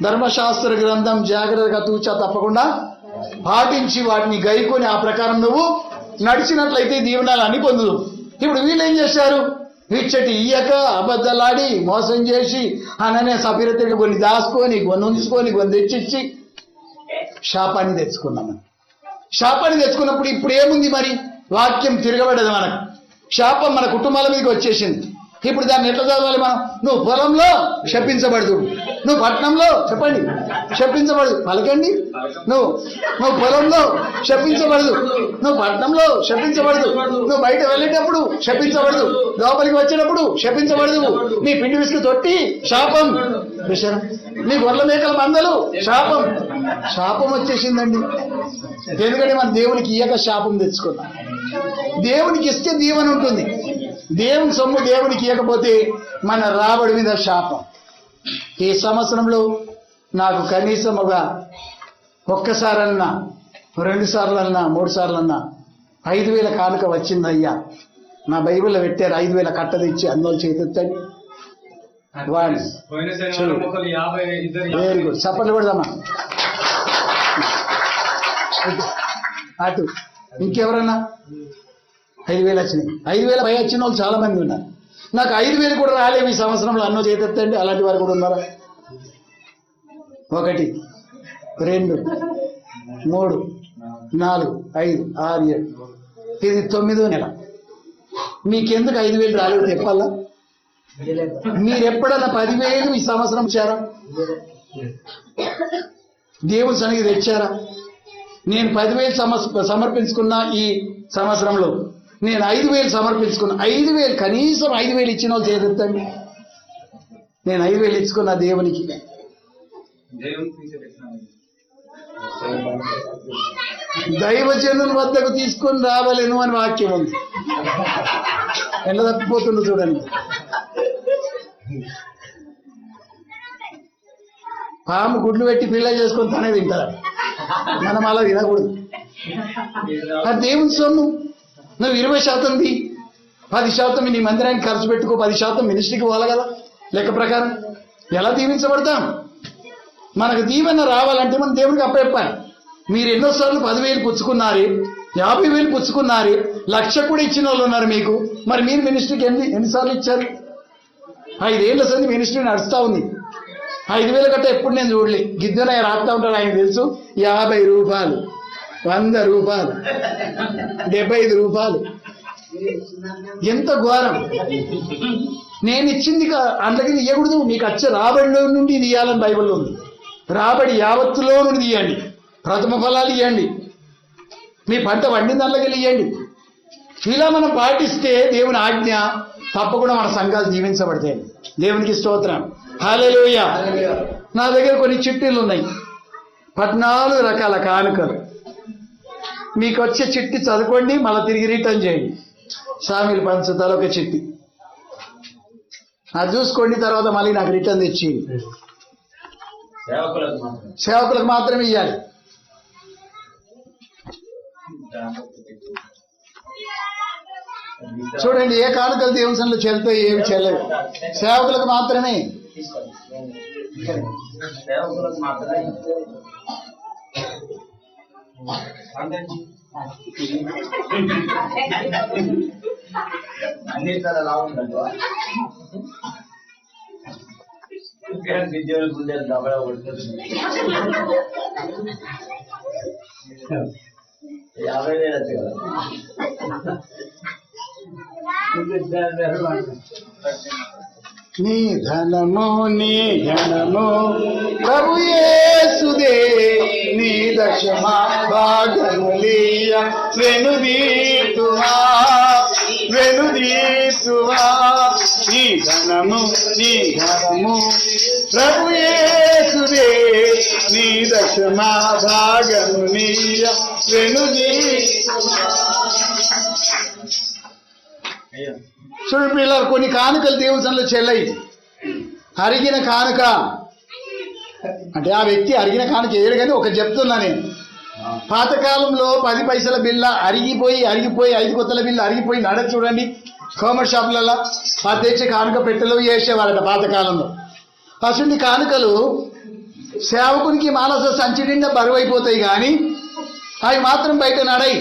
ధర్మశాస్త్ర గ్రంథం జాగ్రత్తగా తూచా తప్పకుండా పాటించి వాటిని గైకొని ఆ ప్రకారం నువ్వు నడిచినట్లయితే దీవెనలు అన్ని పొందుదు. ఇప్పుడు వీళ్ళు ఏం చేశారు? ఇచ్చటి ఇయ్యక అబద్ధాలాడి మోసం చేసి అననే సఫీరతకి కొన్ని దాచుకొని కొన్ని ఉంచుకొని కొన్ని తెచ్చిచ్చి శాపాన్ని తెచ్చుకున్నాము. శాపాన్ని తెచ్చుకున్నప్పుడు ఇప్పుడు ఏముంది మరి? వాక్యం తిరగబడదు మనకు. శాపం మన కుటుంబాల మీదకి వచ్చేసింది. ఇప్పుడు దాన్ని ఎట్లా చదవాలి మనం? నువ్వు పొలంలో శపించబడదు, నువ్వు పట్టణంలో చెప్పండి శపించబడదు, పలకండి. నువ్వు పొలంలో శపించబడదు, నువ్వు పట్టణంలో శపించబడదు, నువ్వు బయట వెళ్ళేటప్పుడు శపించబడదు, లోపలికి వచ్చేటప్పుడు శపించబడదు. నీ పిండి విసుకు తొట్టి శాపం, నీ గొర్రెల మేకల మందలు శాపం వచ్చేసిందండి. ఎందుకంటే మన దేవునికి ఇయ్యక శాపం తెచ్చుకున్నాం. దేవునికి ఇస్తే దీవెన ఉంటుంది. దేవుని సొమ్ము దేవునికి ఇవ్వకపోతే మన రాబడి మీద శాపం. ఈ సంవత్సరంలో నాకు కనీసం ఒక్కసారన్నా 2 సార్లన్నా 3 సార్లన్నా 5,000 కానుక వచ్చిందయ్యా. నా బైబిల్లో పెట్టారు 5,000 కట్ట తెచ్చి అందులో చేతిస్తాడు వాడు. వెరీ గుడ్, చప్పట్లు కొడదామా. అటు ఇంకెవరన్నా 5,000 వచ్చినాయి. 5,000 పై వచ్చిన వాళ్ళు చాలా మంది ఉన్నారు. నాకు 5,000 కూడా రాలేవు ఈ సంవత్సరంలో. అన్నో చేతెత్తండి. అలాంటి వారు కూడా ఉన్నారా? 1 2 3 4 5 6 7 ఇది 9వ నెల. మీకెందుకు 5,000 రాలేదు చెప్పాలా? మీరు ఎప్పుడన్నా 10,000 ఈ సంవత్సరం ఇచ్చారా? దేవుని సన్నిధి తెచ్చారా? నేను 10,000 సమర్పించుకున్న ఈ సంవత్సరంలో నేను 5,000 సమర్పించుకున్నా. 5,000 కనీసం 5,000 ఇచ్చిన వాళ్ళు చేతండి. నేను 5,000 ఇచ్చుకున్నా దేవునికి. దైవజనుని వద్దకు తీసుకొని రావలేను అని వాక్యం ఉంది. ఎలా తప్పిపోతుండో చూడండి. పాము గుడ్లు పెట్టి పిల్ల చేసుకొని తనే తింటారు. మనం అలా తినకూడదు. అది దేవుని సొమ్ము. నువ్వు 20% 10% నీ మందిరానికి ఖర్చు పెట్టుకో, 10% మినిస్ట్రీకి పోవాలి కదా లెక్క ప్రకారం. ఎలా దీవించబడతాం? మనకు దీవెన రావాలంటే మనం దేవునికి అప్పచెప్పాలి. మీరు ఎన్నోసార్లు 10,000 పుచ్చుకున్నారు, 50,000 పుచ్చుకున్నారు, 1,00,000 కూడా ఇచ్చిన వాళ్ళు ఉన్నారు మీకు. మరి మీరు మినిస్ట్రీకి ఎన్నిసార్లు ఇచ్చారు? 5 ఏళ్ల సంది మినిస్ట్రీ నడుస్తూ ఉంది. 5,000 గట్ట ఎప్పుడు నేను చూడలే. గిద్దెనయ్య రాస్తా ఉంటాడు, ఆయన తెలుసు. 50 రూపాయలు, 100 రూపాయలు, 75 రూపాయలు. ఎంత ఘోరం! నేను ఇచ్చింది అందుకని ఇవ్వకూడదు. మీకు వచ్చే రాబడిలో నుండి ఇది ఇవ్వాలని బైబిల్లో ఉంది. రాబడి యావత్తులో నుండి ఇవ్వండి. ప్రథమ ఫలాలు ఇవ్వండి. మీ పంట వండిన దాంట్లోకి ఇవ్వండి. ఇలా మనం పాటిస్తే దేవుని ఆజ్ఞ తప్పకుండా మన సంఘాలు జీవించబడతాయి. దేవునికి స్తోత్రం. హల్లెలూయా. నా దగ్గర కొన్ని చిట్టీలు ఉన్నాయి. 14 రకాల కానుకలు. మీకు వచ్చే చిట్టి చదువుకోండి, మళ్ళీ తిరిగి రిటర్న్ చేయండి. సామీలు పంచుతారు ఒక చిట్టి, అది చూసుకోండి. తర్వాత మళ్ళీ నాకు రిటర్న్ తెచ్చి సేవకులకు మాత్రమే ఇవ్వాలి. చూడండి, ఏ కానుకలు దేవుని సన్నిధిలో చెల్తాయి, ఏమి చెల్లవు. సేవకులకు మాత్రమే. అన్నిటిలో లాభం ఉందండి. విద్యోగులకు ఉండేది డబ్బా పడుతుంది. 50,000 వచ్చు కదా. నీ ధనము నీ ఘనము ప్రభు యేసుదే, నీ దశమా భాగములీయ వెనుదీతువా వెనుదీతువా. నీ ధనము నీ ఘనము ప్రభు యేసుదే, నీ దశమా భాగములీయ వెనుదీతువా. చూడండి పిల్లలు, కొన్ని కానుకలు దేవుని సన్నిధిలో చెల్లయి. అరిగిన కానుక అంటే ఆ వ్యక్తి అరిగిన కానుక వేయడు. కానీ ఒక చెప్తున్నా నేను, పాతకాలంలో 10 పైసల బిల్ల అరిగిపోయి 5 కొత్తల బిల్ల అరిగిపోయి నడక చూడండి. కామర్స్ షాపులలో తెచ్చి కానుక పెట్టెలో వేసేవారట పాతకాలంలో. అసలు కానుకలు సేవకునికి మానస సంచి నిండా బరువు అయిపోతాయి, కానీ అవి మాత్రం బయట నడయి.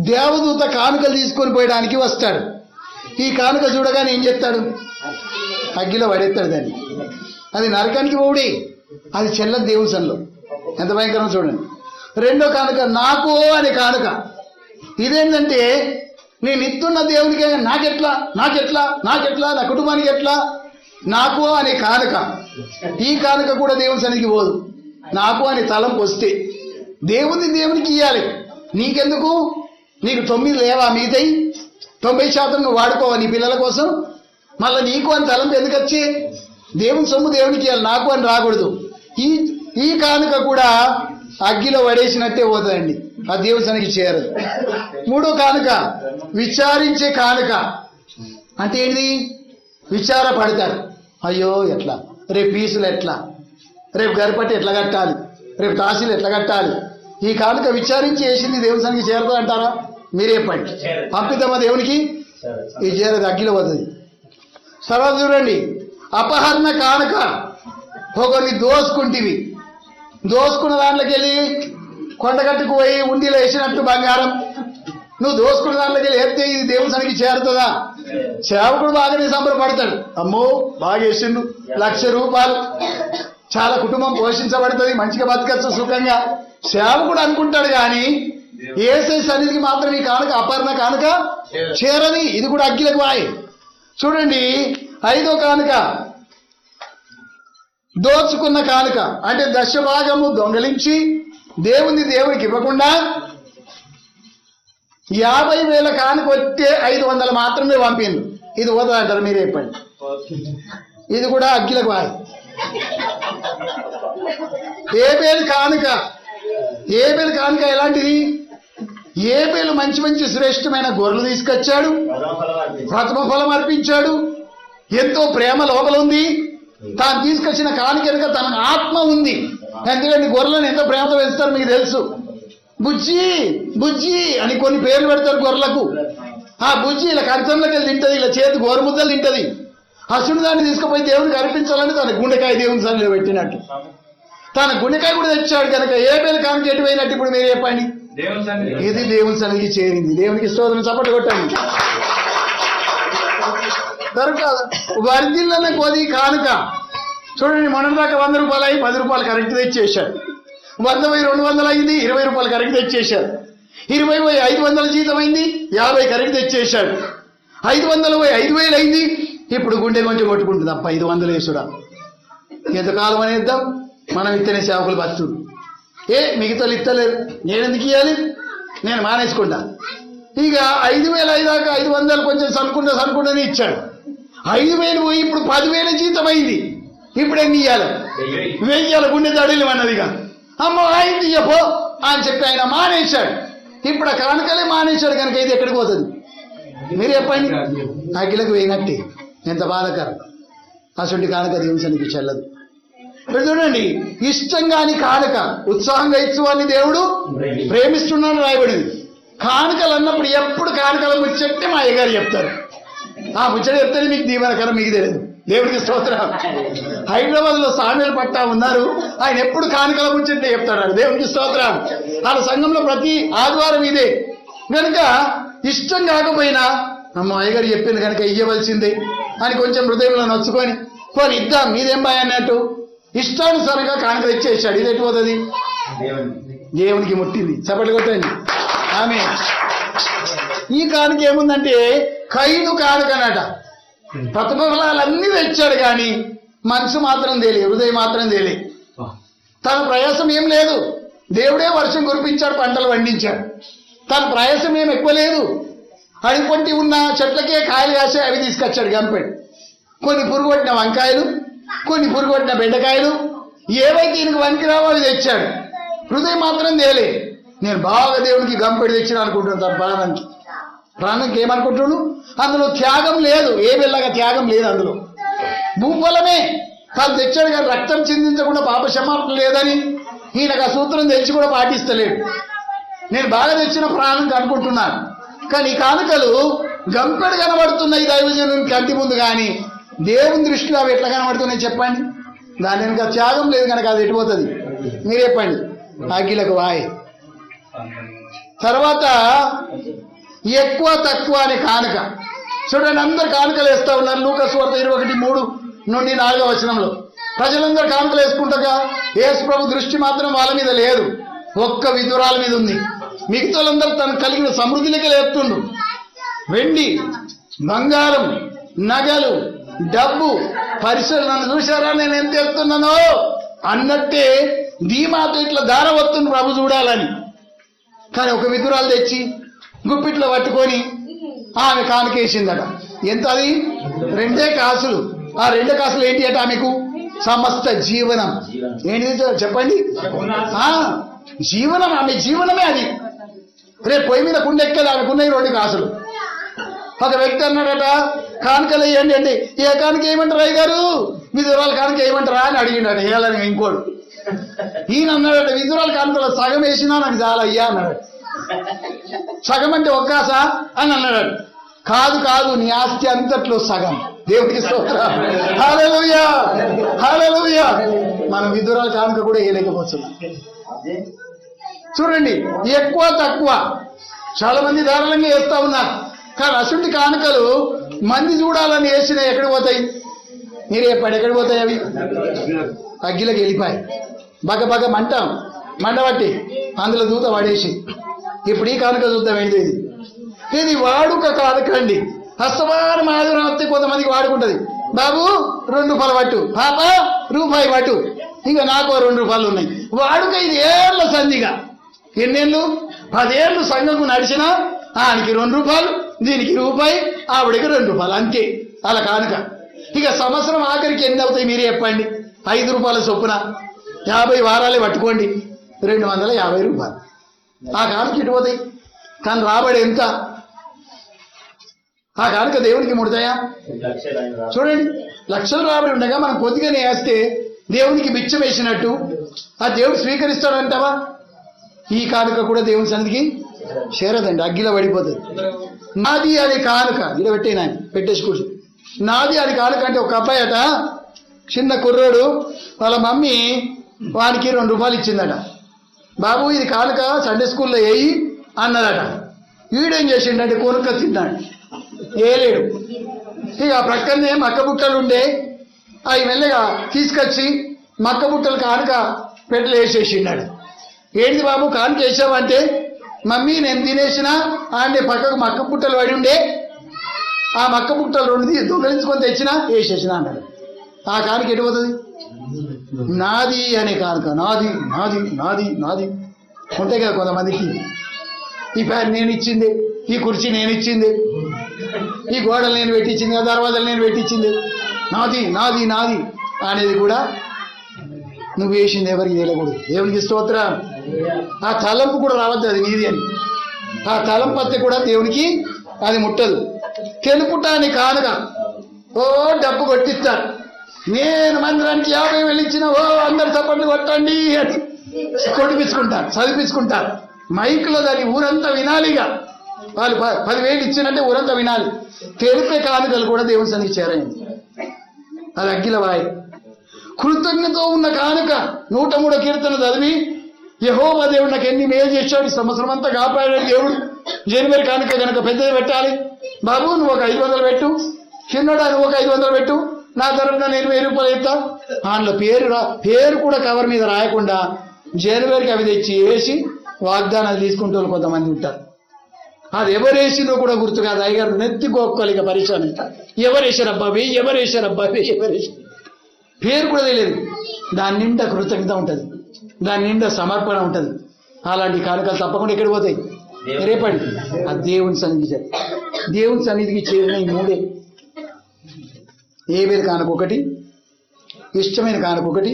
దేవదూత కానుకలు తీసుకొని పోయడానికి వస్తాడు. ఈ కానుక చూడగానే ఏం చేస్తాడు? అగ్గిలో పడేస్తాడు దాన్ని. అది నరకానికి పోవుడే. అది చెల్లదు దేవుని సన్నిధిలో. ఎంత భయంకరం చూడండి. రెండో కానుక నాకు అనే కానుక. ఇదేంటంటే నేను ఇస్తున్న దేవునికే నాకెట్లా నాకెట్లా నాకెట్లా నా కుటుంబానికి ఎట్లా నాకు అనే కానుక. ఈ కానుక కూడా దేవుని సన్నిధికి పోదు. నాకు అనే తలంపు వస్తే దేవునికి ఇవ్వాలి. నీకెందుకు? నీకు 9 లేవా? మిగతాయి 90% నువ్వు వాడుకోవా నీ పిల్లల కోసం. మళ్ళీ నీకు అని తలంపు ఎందుకు వచ్చి? దేవుని సొమ్ము దేవునికి ఇవ్వాలి, నాకు అని రాకూడదు. ఈ కానుక కూడా అగ్గిలో పడేసినట్టే పోతుందండి. ఆ దేవుని సన్నిధికి చేరదు. మూడో కానుక విచారించే కానుక. అంటే ఏంటి? విచారపడతారు. అయ్యో ఎట్లా, రేపు ఫీజులు ఎట్లా, రేపు గరిపట్టి ఎట్లా కట్టాలి, రేపు తాసీలు ఎట్లా కట్టాలి. ఈ కానుక విచారించి వేసింది దేవుని సన్నిధికి చేరదు అంటారా? మీరే పట్టి పంపిద్దామా దేవునికి? ఇది చేరదు, అగ్గిలో పోతుంది. తర్వాత చూడండి, అపహరణ కానుక. ఒకరిని దోసుకున్న దాంట్లోకి వెళ్ళి కొండగట్టుకు పోయి ఉండిలో వేసినట్టు బంగారం నువ్వు దోసుకున్న దాంట్లోకి వెళ్ళి ఎత్తే ఇది దేవుని సన్నిధికి చేరుతుందా? సేవకుడు బాగానే సంబరపడతాడు. అమ్మో బాగా వేసిండు, 1,00,000 రూపాయలు, చాలా కుటుంబం పోషించబడుతుంది, మంచిగా బతకచ్చు సుఖంగా సేవకుడు అనుకుంటాడు. కానీ యేసయ్య సన్నిధికి మాత్రం ఈ కానుక అపహరణ కానుక చేరని. ఇది కూడా అగ్గిలకు వాయి. చూడండి, 5వ కానుక దోచుకున్న కానుక. అంటే దశభాగము దొంగలించి దేవునికి ఇవ్వకుండా 50,000 కానుక వస్తే 500 మాత్రమే పంపిండు. ఇది పోతుంది అంటారు, మీరే చెప్పండి. ఇది కూడా అగ్గిలకు వాయి. ఏబేలు కానుక ఎలాంటిది? ఏబేలు మంచి మంచి శ్రేష్టమైన గొర్రెలు తీసుకొచ్చాడు, ప్రథమ ఫలం అర్పించాడు. ఎంతో ప్రేమ లోపల ఉంది. తాను తీసుకొచ్చిన కానుక కనుక తన ఆత్మ ఉంది. ఎందుకంటే గొర్రెలను ఎంతో ప్రేమతో పెంచుతారు మీకు తెలుసు. బుజ్జి బుజ్జి అని కొన్ని పేర్లు పెడతారు గొర్రెలకు. ఆ బుజ్జి ఇలా కంచంలోకి వెళ్ళి తింటది, ఇలా చేతి గోరుముద్దలు తింటది. అసుడు దాన్ని తీసుకుపోయి దేవునికి అర్పించాలని తన గుండెకాయ దేవుని సన్నిధిలో పెట్టినట్టు తన గుండెకాయ కూడా తెచ్చాడు కనుక ఏబేలు కానుక ఎటు పోయినట్టు ఇప్పుడు మీరు చెప్పండి. ఇది దేవుని సన్నిధికి చేరింది. దేవునికి స్తోత్రం, చప్పట్లు కొట్టండి. దొరకదు వర్ధిల్లన్న కొద్ది కానుక. చూడండి, మొన్నటిదాకా 100 రూపాయలు అయి 10 రూపాయలు కరెక్ట్ తెచ్చేశాడు. 100 పోయి 200 అయింది, 20 రూపాయలు కరెక్ట్ తెచ్చేశాడు. 20 పోయి 500 జీతం అయింది, 50 కరెక్ట్ తెచ్చేశాడు. 500 పోయి 5,000 అయింది. ఇప్పుడు గుండె కొంచెం కొట్టుకుంటుంది, అప్ప 500 వేసుడా ఎంతకాలం అనేద్దాం, మనం ఇత్తనే సేవకులు బతుడు. మిగతాలు ఇత్తలేరు, నేనెందుకు ఇవ్వాలి, నేను మానేసుకుంటా. ఇక 5,000 అయ్యాక 500 కొంచెం సనుకుండానే ఇచ్చాడు. 5,000 పోయి ఇప్పుడు 10,000 జీతం అయింది. ఇప్పుడు ఎన్ని ఇవ్వాలి? 1,000 గుండె తడిలు అన్నదిగా. అమ్మ ఆయన తీయపో అని చెప్పి ఆయన మానేశాడు. ఇప్పుడు ఆ కానుకలే మానేశాడు కనుక ఇది ఎక్కడికి పోతుంది మీరు చెప్పండి. అఖిలకు వేయినట్టే, ఎంత బాధకరం. అసలు కానుక దేవుని సన్నిధికి చెల్లదు. ఇప్పుడు చూడండి, ఇష్టంగాని కానుక ఉత్సాహంగా ఇచ్చువాన్ని దేవుడు ప్రేమిస్తున్నాను రాయబడింది. కానుకలు అన్నప్పుడు ఎప్పుడు కానుకల ముచ్చట్టే మా అయ్యగారు చెప్తారు. ఆ ముచ్చట చెప్తేనే మీకు దీవెనకరం, మీకు తెలియదు. దేవుడికి స్తోత్రం. హైదరాబాద్ లో సామెలు పట్టా ఉన్నారు, ఆయన ఎప్పుడు కానుకల ముచ్చట్టే చెప్తాడు. దేవుడికి స్తోత్రం. వాళ్ళ సంఘంలో ప్రతి ఆదివారం ఇదే కనుక ఇష్టం కాకపోయినా అమ్మ అయ్యగారు చెప్పింది కనుక ఇయ్యవలసిందే అని కొంచెం హృదయంలో నచ్చుకొని పోనీ ఇద్దాం మీదేం బాయ్ అన్నట్టు ఇష్టానుసారంగా కానుక తెచ్చేసాడు. ఇది ఎటుపోతుంది? దేవునికి ముట్టింది. చప్పట్లు కొట్టండి. ఆమె ఈ కానుక ఏముందంటే కైను కానుకనట. ప్రథమ ఫలాలన్నీ తెచ్చాడు కానీ మనసు మాత్రం తేలి, హృదయం మాత్రం తేలి. తన ప్రయాసం ఏం లేదు, దేవుడే వర్షం కురిపించాడు, పంటలు పండించాడు. తన ప్రయాసం ఏం ఎక్కువ లేదు. అడిపొంటి ఉన్న చెట్లకే కాయలు కాసే అవి తీసుకొచ్చాడు గంపెడు. కొన్ని పురుగొట్టిన వంకాయలు, కొన్ని పురుగొట్టిన బెండకాయలు, ఏవైతే ఈయనకు వనికి రావో అవి తెచ్చాడు. హృదయం మాత్రం తేలే. నేను బాగా దేవునికి గంపెడు తెచ్చిన అనుకుంటున్నాను. తన ప్రాణానికి ఏమనుకుంటున్నాడు? అందులో త్యాగం లేదు, ఏ వెళ్ళగా త్యాగం లేదు. అందులో భూఫలమే తాను తెచ్చాడు కానీ రక్తం చిందించకుండా పాప క్షమాపణ లేదని ఈయనకు ఆ సూత్రం తెలిసి కూడా పాటిస్తలేడు. నేను బాగా తెచ్చిన ప్రాణం అనుకుంటున్నాను కానీ ఈ కానుకలు గంపెడు కనబడుతున్నాయి దైవజనుని కంటి ముందు, కానీ దేవుని దృష్టిలో అవి ఎట్లా కనబడుతున్నాయి చెప్పండి? దాని వెనుక త్యాగం లేదు కనుక అది ఎటుపోతుంది మీరు చెప్పండి. అగ్గిలకు వాయ్. తర్వాత ఎక్కువ తక్కువ అనే కానుక. చూడండి, అందరు కానుకలు వేస్తా ఉన్నారు. లూకా సువార్త 21:3 నుండి 4వ వచనంలో ప్రజలందరూ కానుకలు వేసుకుంటాగా యేసు ప్రభు దృష్టి మాత్రం వాళ్ళ మీద లేదు, ఒక్క విధురాల మీద ఉంది. మిగతా వాళ్ళందరూ తనకు కలిగిన సమృద్ధిలోకి లేపుతుండు. వెండి, బంగారం, నగలు, డబ్బు, పరిసరాలు. నన్ను చూశారా నేను ఎంత ఎత్తున్నానో అన్నట్టే ధీమాతో ఇట్లా దార వస్తుంది ప్రభు చూడాలని. కానీ ఒక విధురాలు తెచ్చి గుప్పిట్లో పట్టుకొని ఆమె కానుకేసిందట. ఎంత అది? 2 కాసులు. ఆ 2 కాసులు ఏంటి అట? ఆమెకు సమస్త జీవనం. ఏంటి చెప్పండి? జీవనం. ఆమె జీవనమే అది. రేపు పొయ్యి మీద కుండెక్కది ఆమెకున్నాయి 2 కాసులు. ఒక వ్యక్తి అన్నాడట, కానుకలు వేయండి అండి. ఏ కానుక వేయమంటారు అయ్య గారు? విధురాలు కానుక వేయమంటారా అని అడిగిండట. వేయాలని ఇంకోడు. ఈయన అన్నాడట, విధురాలు కానుకలో సగం వేసినా నాకు చాలా అయ్యా అన్నాడు. సగం అంటే ఒక్కాస అని అన్నాడు. కాదు కాదు, నీ ఆస్తి అంతట్లో సగం. దేవుడికి స్తోత్రం. హల్లెలూయా, హల్లెలూయా. మనం విధురాలు కానుక కూడా వేయలేకపోతున్నాం. చూడండి, ఎక్కువ తక్కువ చాలా మంది ధారాళంగా వేస్తా ఉన్నారు. కానీ అసుంటి కానుకలు మంది చూడాలని వేసిన ఎక్కడికి పోతాయి మీరు చెప్పండి? ఎక్కడికి పోతాయి అవి? అగ్గిలోకి వెళ్ళిపోయి బగ మండబట్టి అందులో దూత పడేసి. ఇప్పుడు ఈ కానుక చూద్దాం ఏంటి? ఇది వాడుక కానుకండి. హస్తవారం ఆదిరాత్రి కొంతమందికి వాడుకుంటుంది. బాబు 2 రూపాయలు పట్టు, పాప రూపాయి పట్టు, ఇంకా నాకు 2 రూపాయలు ఉన్నాయి. వాడుక ఇది ఏళ్ళ సంధిగా. ఎన్నేళ్ళు? 10 ఏళ్ళు సంఘంకు నడిచినా ఆయనకి 2 రూపాయలు, దీనికి రూపాయి, ఆవిడకి 2 రూపాయలు, అంతే అలా కానుక. ఇక సంవత్సరం ఆఖరికి ఎన్ని అవుతాయి మీరే చెప్పండి. 5 రూపాయల చొప్పున 50 వారాలే పట్టుకోండి, 250 రూపాయలు ఆ కానుక ఇటు పోతాయి. కానీ రాబడి ఎంత? ఆ కానుక దేవునికి ముడతాయా? చూడండి, లక్షలు రాబడి ఉండగా మనం కొద్దిగానే వేస్తే దేవునికి బిచ్చం వేసినట్టు ఆ దేవుడు స్వీకరిస్తాడంటావా? ఈ కానుక కూడా దేవుని సన్నిధికి చేరదండి, అగ్గిలో పడిపోతుంది. నాది అది కానుక ఇలా పెట్టేనా, పెట్టేసి కూర్చో. నాది అది కానుక అంటే ఒక అబ్బాయి అట, చిన్న కుర్రోడు, వాళ్ళ మమ్మీ వానికి 2 రూపాయలు ఇచ్చిందట. బాబు ఇది కానుక సండే స్కూల్లో వేయి అన్నదట. వీడేం చేసిండంటే కొనుక్క తిన్నాడు, వేయలేడు. ఇక ప్రక్కనే మక్క బుట్టలు ఉండే, అవి మెల్లగా తీసుకొచ్చి మక్క బుట్టలు కానుక పెట్టలు వేసేసిండాడు. ఏంటి బాబు కానుక వేసావంటే, మమ్మీ నేను తినేసిన ఆడే పక్కకు మక్క బుట్టలు పడి ఉండే, ఆ మక్క బుట్టలు 2 దొంగలించుకొని తెచ్చినా వేసేసిన అన్నాడు. ఆ కానుక ఎటు పోతుంది? నాది అనే కానుక. నాది నాది నాది నాది ఉంటాయి కదా కొంతమందికి. ఈ ఫ్యాన్ నేను ఇచ్చింది, ఈ కుర్చీ నేను ఇచ్చింది, ఈ గోడలు నేను పెట్టించింది, ఆ దర్వాజాలు నేను పెట్టించింది, నాది నాది నాది అనేది కూడా నువ్వు వేసింది ఎవరికి తెలియకూడదు. దేవునికి స్తోత్రం. ఆ తలంపు కూడా రావద్దు అది నీది అని. ఆ తలంపత్తి కూడా దేవునికి అది ముట్టదు. తెలుపుట అని కానుక. ఓ డబ్బు కొట్టిస్తారు, నేను మందిరానికి 50,000 ఇచ్చిన, ఓ అందరు చప్పట్లు కొట్టండి అని కొట్టిపించుకుంటారు, చదివించుకుంటారు. మైక్లో దాన్ని ఊరంతా వినాలిగా. వాళ్ళు 10,000 ఇచ్చినట్టే ఊరంతా వినాలి. తెలిపే కానుకలు కూడా దేవుని సన్నిధికి చేరాయండి. అది అగ్గిల వాయి. కృతజ్ఞతో ఉన్న కానుక 103వ కీర్తన చదివి, యెహోవా దేవుడు నాకు ఎన్ని మేలు చేశాడు, సంవత్సరం అంతా కాపాడాడు దేవుడు. జనవరి కానుక కనుక పెద్దది పెట్టాలి. బాబు నువ్వు ఒక 500 పెట్టు, చిన్నోడా నువ్వు ఒక 500 పెట్టు, నా తరఫున నేను 1000 రూపాయలు ఇస్తా. అందులో పేరు కూడా కవర్ మీద రాయకుండా జనవరికి అవి తెచ్చి వేసి వాగ్దానాలు తీసుకుంటూ కొంతమంది ఉంటారు. అది ఎవరు వేసిందో కూడా గుర్తు కాదు. అయ్యగారు నెత్తికొక్కలిగా పరిశాన్. ఎవరు వేసారబ్బా వెయ్యి, ఎవరు వేసారబ్బా వెయ్యి, ఎవరు వేసారు, పేరు కూడా తెలియదు. దాని నిండా కృతజ్ఞత ఉంటుంది, దాని నిండా సమర్పణ ఉంటుంది. అలాంటి కానుకలు తప్పకుండా ఎక్కడ పోతాయి? రేపటి ఆ దేవుని సన్నిధి. దేవుని సన్నిధికి చేరిన ఈ 3 ఏవేరు కానుక ఒకటి, ఇష్టమైన కానుక ఒకటి,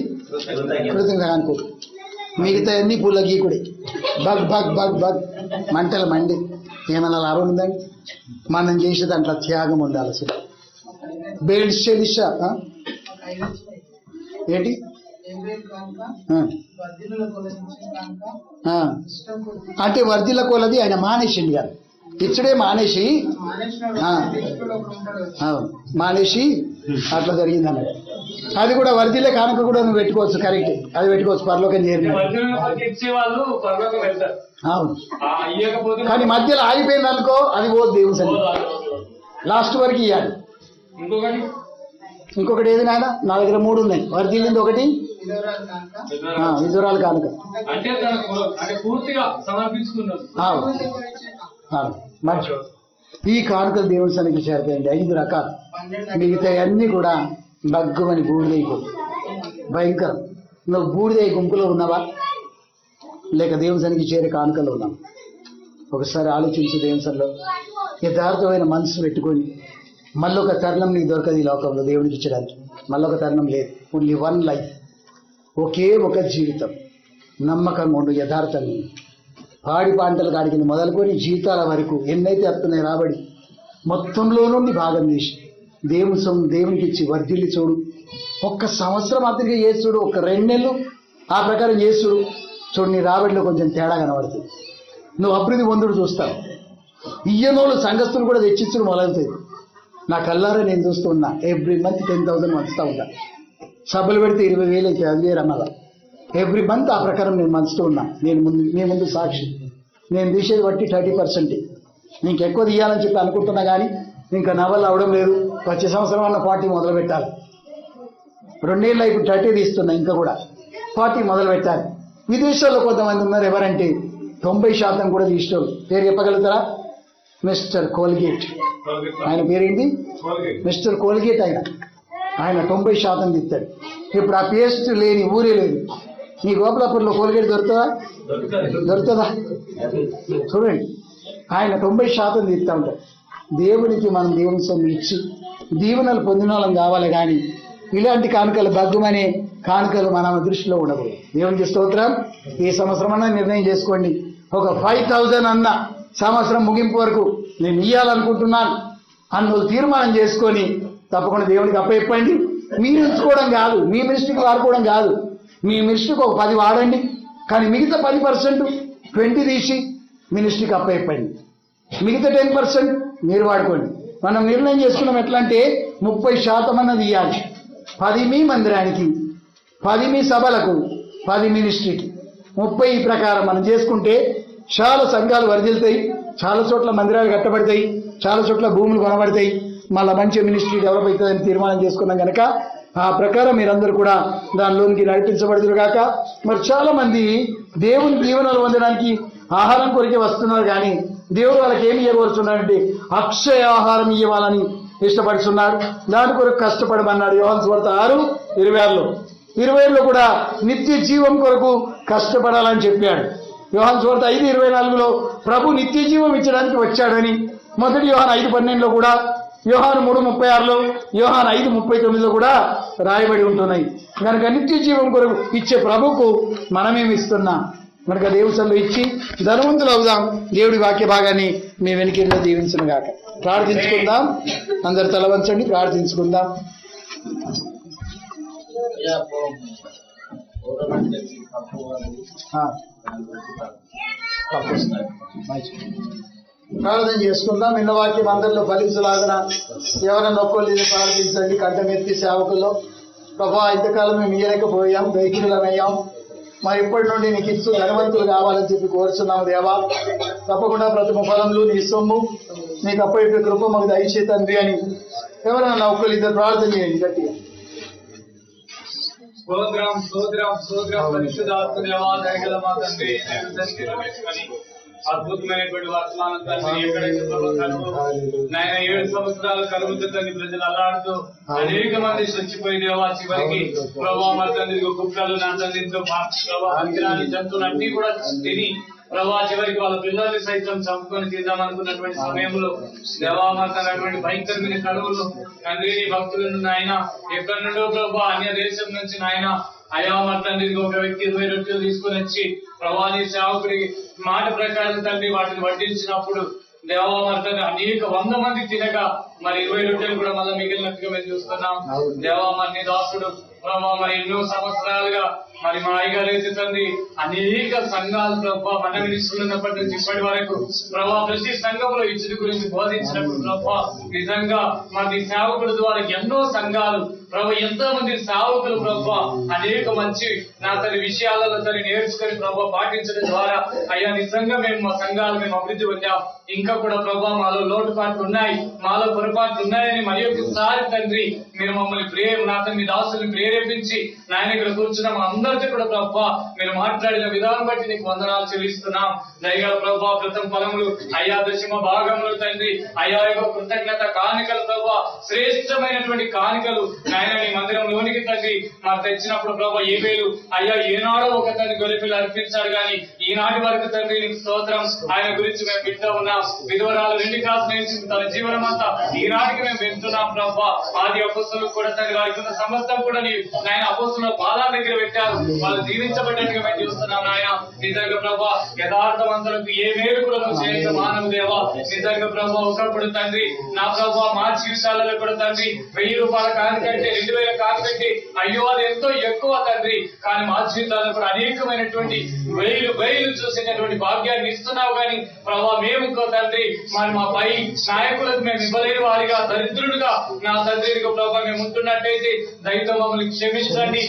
కృతజ్ఞత కానుక ఒకటి. మిగతా అన్ని పుల్ల గీకుడే. బగ్ బగ్ బగ్ బగ్ మంటలు మండి ఏమైనా లాభం ఉందండి? మనం చేసే దాంట్లో త్యాగం ఉండాలి. అసలు బేడ్షెలిషా ఏంటి అంటే వర్ధిల కొలది ఆయన మానేసింది కాదు, ఇచ్చడే మానేసి అట్లా జరిగింది అన్నది. అది కూడా వర్ధిలే కానుక కూడా నువ్వు పెట్టుకోవచ్చు, కరెక్ట్, అది పెట్టుకోవచ్చు, పరలోకం చేరిన. అవును, కానీ మధ్యలో ఆగిపోయింది అనుకో, అది పోదు దేవుని సన్నిధి. లాస్ట్ వరకు ఇవ్వాలి. ఇంకొకటి ఏది నాయన, నా దగ్గర 3 ఉన్నాయి. వర్ధిల్లింది ఒకటి, విధురాలు కానుక. ఈ కానుకలు దేవుని సన్నిధికి చేరుతాయండి. 5 రకాలు. మిగతా అన్ని కూడా బగ్గుమని బూడిదైకు భయంకరం. నువ్వు బూడిదై గుంపులో ఉన్నావా, లేక దేవుని సన్నిధికి చేరే కానుకలో ఉన్నావు? ఒకసారి ఆలోచించు. దేవుని సన్నిధిలో యథార్థమైన మనసు పెట్టుకొని, మళ్ళొక తరుణం నీకు దొరకదు ఈ లోకంలో దేవుడికి ఇచ్చడానికి. మళ్ళొక తరుణం లేదు. ఓన్లీ 1 లైఫ్, ఒకే ఒక జీవితం. నమ్మకంగా ఉండు, యథార్థంగా. పాడి పంటల కాడికి మొదలుకొని జీతాల వరకు ఎన్నైతే వస్తున్నాయి రాబడి, మొత్తంలో నుండి భాగం తీసి దేవునికి ఇచ్చి వర్ధిల్లి చూడు. 1 సంవత్సరం మాత్రమే చేసి చూడు, 2 నెలలు ఆ ప్రకారం చేసి చూడు. నీ రాబడిలో కొంచెం తేడా కనబడుతుంది. నువ్వు అభివృద్ధి పొందుడు చూస్తావు. ఇయ్యనోళ్ళు సంఘస్థులు కూడా తెచ్చిచ్చుడు మొదలవుతుంది. నా కల్లారా నేను చూస్తూ ఉన్నా. ఎవ్రీ మంత్ 10,000 మంచుతూ ఉంటా. సభలు పెడితే 20,000 అయితే 10,000 అన్నదా. ఎవ్రీ మంత్ ఆ ప్రకారం నేను మంచుతూ ఉన్నా. మీ ముందు సాక్షి. నేను తీసేది బట్టి 30%. నీకు ఎక్కువ తీయాలని చెప్పి అనుకుంటున్నా, కానీ ఇంకా నా వల్ల అవడం లేదు. వచ్చే సంవత్సరం అన్న 40 మొదలు పెట్టాలి. 2 ఏళ్ళ ఇప్పుడు 30 తీస్తున్నా, ఇంకా కూడా 40 మొదలు పెట్టాలి. విదేశాల్లో కొంతమంది ఉన్నారు, ఎవరంటే 90% కూడా తీసుకోరు. పేరు చెప్పగలుగుతారా? Mister Colgate. ఆయన పేరేంటి? Mister Colgate. ఆయన 90% తీస్తాడు. ఇప్పుడు ఆ పేస్ట్ లేని ఊరే లేదు. నీ గోపాలపూర్లో కోల్గేట్ దొరుకుతుందా? చూడండి, ఆయన 90% తీస్తూ ఉంటాడు. దేవునికి మనం దేవుని సొమ్ము ఇచ్చి దీవెనలు పొందిన వాళ్ళం కావాలి, కానీ ఇలాంటి కానుకలు బగ్గుమనే కానుకలు మన దృష్టిలో ఉండకూడదు. దేవునికి స్తోత్రం. ఈ సంవత్సరం అన్నా నిర్ణయం చేసుకోండి, ఒక 5,000 అన్న సంవత్సరం ముగింపు వరకు నేను ఇయ్యాలనుకుంటున్నాను అన్న తీర్మానం చేసుకొని తప్పకుండా దేవునికి అప్పచెప్పండి. మీరు ఉంచుకోవడం కాదు, మీ మినిస్ట్రీకి వాడుకోవడం కాదు, మీ మినిస్ట్రీకి ఒక 10 వాడండి, కానీ మిగతా 10% 20 తీసి మినిస్ట్రీకి అప్పచెప్పండి, మిగతా 10% మీరు వాడుకోండి. మనం నిర్ణయం చేసుకున్నాం ఎట్లా అంటే 30% అన్నది ఇవ్వాలి. 10 మీ మందిరానికి, 10 మీ సభలకు, 10 మినిస్ట్రీకి, 30 ఈ ప్రకారం మనం చేసుకుంటే చాలా సంఘాలు వర్ధిల్తాయి, చాలా చోట్ల మందిరాలు కట్టబడతాయి, చాలా చోట్ల భూములు కొనబడతాయి, మళ్ళీ మంచి మినిస్ట్రీ డెవలప్ అవుతుందని తీర్మానం చేసుకున్నాం కనుక ఆ ప్రకారం మీరందరూ కూడా దానిలోనికి నడిపించబడుతురు కాక. మరి చాలా మంది దేవుని దీవెనలు పొందడానికి ఆహారం కొరికే వస్తున్నారు, కానీ దేవుడు వాళ్ళకి ఏమి ఇవ్వబడుతున్నాడంటే అక్షయ ఆహారం ఇవ్వాలని ఇష్టపడుతున్నాడు. దాని కొరకు కష్టపడమన్నాడు. యోహాను సువార్త 6:26లో 27లో కూడా నిత్య జీవం కొరకు కష్టపడాలని చెప్పాడు. యోహాను సువార్త 5:24లో ప్రభు నిత్య జీవం ఇచ్చడానికి వచ్చాడని, మొదటి యోహాను 5:12లో కూడా, యోహాను 3:36లో, యోహాను 5:39లో కూడా రాయబడి ఉంటున్నాయి. కనుక నిత్య జీవం కొరకు ఇచ్చే ప్రభుకు మనమేమి ఇస్తున్నాం కనుక దేవుని సన్నిధిలో ఇచ్చి ధనవంతులు అవుదాం. దేవుడి వాక్య భాగాన్ని మీ వెనుకల్లో దీవించును గాక. ప్రార్థించుకుందాం. అందరు తల వంచండి, ప్రార్థించుకుందాం. ప్రార్థన చేసుకుందాం. నిన్న వాక్యం అందరిలో ఫలించలాగన ఎవరన్నా ఒక్కళ్ళు ప్రార్థించండి. కంటమెత్తి సేవకుల్లో ప్రభా ఇంతకాలం మేము ఇయ్యలేకపోయాం, దైకిలమయ్యాం, మరి ఇప్పటి నుండి నీకు ఇస్తూ ధనవంతులు కావాలని చెప్పి కోరుచున్నాము దేవా. తప్పకుండా ప్రతి ఫలంలో నీ సొమ్ము నీకు అప్పటి కృప మాకు దయచే తండ్రి అని ఎవరన్నా ఒక్కళ్ళు ఇద్దరు ప్రార్థన చేయండి గట్టిగా. అద్భుతమైనటువంటి వర్తమానం తండ్రి. ఎక్కడైతే నాయన 7 సంవత్సరాల కరువుతో తండ్రి ప్రజలు అల్లాడుతూ అనేక మంది చచ్చిపోయి దేవా, చివరికి ప్రభావ మరి తండ్రి కుక్కలు నా తండ్రితో విగ్రహాలు జంతువులు అన్ని కూడా తిని ప్రభా చివరికి వాళ్ళ పిల్లల్ని సైతం చంపుకొని తిందాం అనుకున్నటువంటి సమయంలో దేవా మాట్లాడినటువంటి భయంకరమైన కరువులు తండ్రి నీ భక్తులను నాయన ఎక్కడి నుండో ప్రభా అన్య దేశం నుంచి నాయన అయా మరి తండ్రి ఒక వ్యక్తి 20 రొట్టెలు తీసుకొని వచ్చి ప్రభాని సేవకుడి మాట ప్రకారం తండ్రి వాటిని వడ్డించినప్పుడు దేవా మరి తండ్రి అనేక 100 మంది తినగా మరి 20 రొట్టెలు కూడా మళ్ళీ మిగిలినట్టుగా మేము చూస్తున్నాం. దేవా మరి నీ దాసుడు ప్రభావ మరి ఎన్నో సంవత్సరాలుగా మరి మా అయ్యగారైతే తండ్రి అనేక సంఘాలు ప్రభావ మన మినిస్ట్రులున్నప్పటి నుంచి ఇప్పటి వరకు ప్రభావ ప్రతి సంఘంలో ఇచ్చిన గురించి బోధించినప్పుడు ప్రభావ నిజంగా మరి సేవకుడు ద్వారా ఎన్నో సంఘాలు ప్రభావ ఎంతో మంది సేవకులు ప్రభావ అనేక మంచి నా తన విషయాలలో తను నేర్చుకొని ప్రభావ పాటించడం ద్వారా అయ్యా నిజంగా మేము మా సంఘాలు మేము అభివృద్ధి పొందాం. ఇంకా కూడా ప్రభావ మాలో లోటుపాట్లు ఉన్నాయి, మాలో పొరపాట్లు ఉన్నాయని మరి ఒకసారి తండ్రి మీరు మమ్మల్ని నా తన మీ దాసుల్ని ప్రేరేపించి నాయన ఇక్కడ కూర్చున్న మా అందరితో కూడా ప్రభావ మీరు మాట్లాడిన విధానం బట్టి నీకు వందనాలు చెల్లిస్తున్నాం. దయగల ప్రభావ ప్రథమ ఫలములు అయ్యా దశమ భాగంలో తండ్రి అయ్యా యొక్క కృతజ్ఞత కానుకలు ప్రభావ శ్రేష్టమైనటువంటి కానుకలు నాయన నీ మందిరంలోనికి తండ్రి మాకు తెచ్చినప్పుడు ప్రభావ ఏబేలు అయ్యా ఏనాడో ఒక తండ్రి గొలిపిల్లు అర్పించాడు, కానీ ఈనాటి వరకు తండ్రి నీకు స్తోత్రం. ఆయన గురించి మేము వింటూ ఉన్నాం. విధవరాలు 2 కాసు నుంచి తన జీవనం అంతా ఈనాటికి మేము వింటున్నాం ప్రభావ. ఆది అపోస్తలు కూడా తండ్రి వారికి ఉన్న సమస్తం కూడా నీ నాయన అపోస్తల పాదాల దగ్గర పెట్టారు, వాళ్ళు దీవించబడ్డట్టుగా మేము చూస్తున్నాం నాయన. నిజంగా ప్రభావ యథార్థవంతులకు ఏ మేలు కూడా నువ్వు చేయక మానవ దేవా. నిజంగా ప్రభావ ఒకప్పుడు తండ్రి నా ప్రభావ మా జీవితాలలో కూడా తండ్రి 1000 రూపాయల కానుకంటే 2000 కానుకంటే అయ్యో అది ఎంతో ఎక్కువ తండ్రి, కానీ మా జీవితాల్లో కూడా అనేకమైనటువంటి వేలు చూసినటువంటి భాగ్యాన్ని ఇస్తున్నావు. కానీ ప్రభావ మేము తండ్రి మరి మా పై నాయకులకు మేము ఇవ్వలేని వారిగా దరిద్రులుగా నా తండ్రి ప్రభావ మేము ఉంటున్నట్టయితే దయతో మమ్మల్ని క్షమించండి.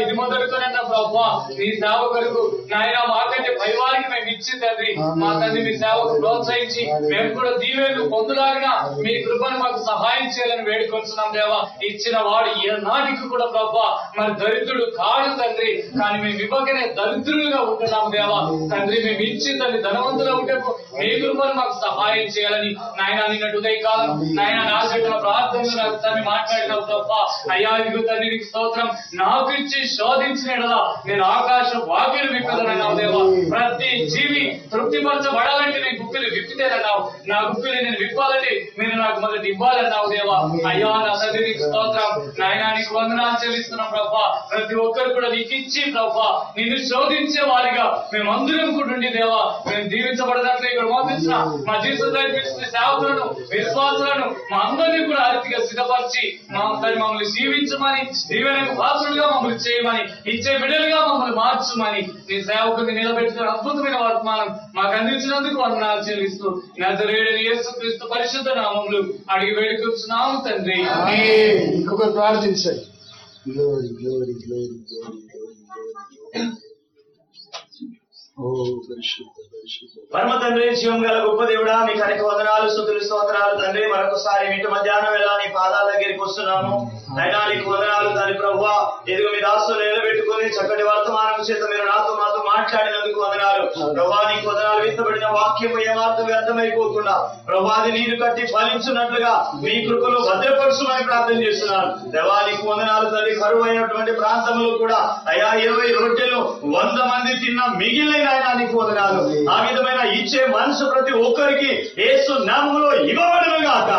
ఇది మొదలుకొనన్న ప్రభావ నీ సేవకులకు నాయన మాకంటే పై వారికి మేము ఇచ్చి తండ్రి మా తండ్రి మీ సేవకు ప్రోత్సహించి మేము కూడా దీవెనలు పొందులాగిన మీ కృపను మాకు సహాయం సహాయం చేయాలని వేడుకొంటున్నాం దేవా. ఇచ్చిన వాడు నాటికి కూడా ప్రభా మరి దరిద్రుడు కాడు తండ్రి, కానీ మేము ఇవ్వకనే దరిద్రులుగా ఉంటున్నాము దేవా. తండ్రి మేము ఇచ్చి తండ్రి ధనవంతులు ఉంటే మీ కృపను మాకు సహాయం చేయాలని నాయన నిన్నటి ఉదయకాలం నాయన నాశన ప్రార్థనలు నాకు తండ్రి మాట్లాడినావు ప్రభా. అయ్యా ఇదిగో తండ్రి నీకు స్తోత్రం. నాకు ఇచ్చి శోధించిన ఎడలా నేను ఆకాశ వాక్యలు విప్పదనన్నావు దేవా. ప్రతి జీవి తృప్తిపరచబడాలంటే నేను గుప్పిలు విప్పితేనన్నావు. నా గుప్పిలు నేను విప్పాలంటే మీరు నాకు మొదటి ఇవ్వాలన్నావు దేవా. అయ్యా నా తండ్రి నీకు స్తోత్రం. నాయన నీకు వందనాలు చెల్లిస్తున్నాం ప్రభా. ప్రతి ఒక్కరు కూడా నీకు ఇచ్చి ప్రభా నిన్ను శోధించే వారిగా మేమందరం కూడా ఉండి దేవా మేము దీవించబడదంటే ఇక్కడ మోపించిన మా జీవితంలో సేవకులను విశ్వాసులను మా అందరినీ కూడా ఆర్థిక సిద్ధపరిచి మమ్మల్ని జీవించమని దీవెనకు పాత్రులుగా మమ్మల్ని చేయమని ఇచ్చే బిడ్డలుగా మమ్మల్ని మార్చమని నీ సేవకుని నిలబెట్టుకుని అద్భుతమైన వర్తమానం మాకు అందించినందుకు వందనాలు చెల్లిస్తూ నజరేయుడైన యేసుక్రీస్తు పరిశుద్ధ నామములో అడిగి వేడుకొచ్చున్నాము తండ్రి. ఇంకొకరు ప్రార్థించండి. పరమ తండ్రి, జీవం గల గొప్ప దేవుడా, మీకు అనేక వందనాలు, స్తుతులు, స్తోత్రాలు తండ్రి. మరొకసారి ఇంటి మధ్యాహ్నం వేళ నీ పాదాల దగ్గరికి వస్తున్నాము. అయినా నీకు వందనాలు తండ్రి ప్రభువా. ఎదుగు మీ దాసులు నిలబెట్టుకుని చక్కటి వర్తమానం చేత మీరు మాతో మాట్లాడినందుకు వందనాలు ప్రభువా. నీకు వందనాలు. విత్తబడిన వాక్యం ఏమాత్రం వ్యర్థమైపోకుండా ప్రభువా అది నీరు కట్టి ఫలించున్నట్లుగా మీ కృపలో భద్రపరుచుమని ప్రార్థన చేస్తున్నాను దేవా. నీకు వందనాలు తండ్రి. కరువు అయినటువంటి ప్రాంతంలో కూడా అయా 20 రొట్టెలు 100 మంది తిన్న మిగిలిన ఆయన నీకు వందనాలు. ఆ విధమైన ఇచ్చే మనసు ప్రతి ఒక్కరికి యేసు నామములో ఇవ్వబడును గాక.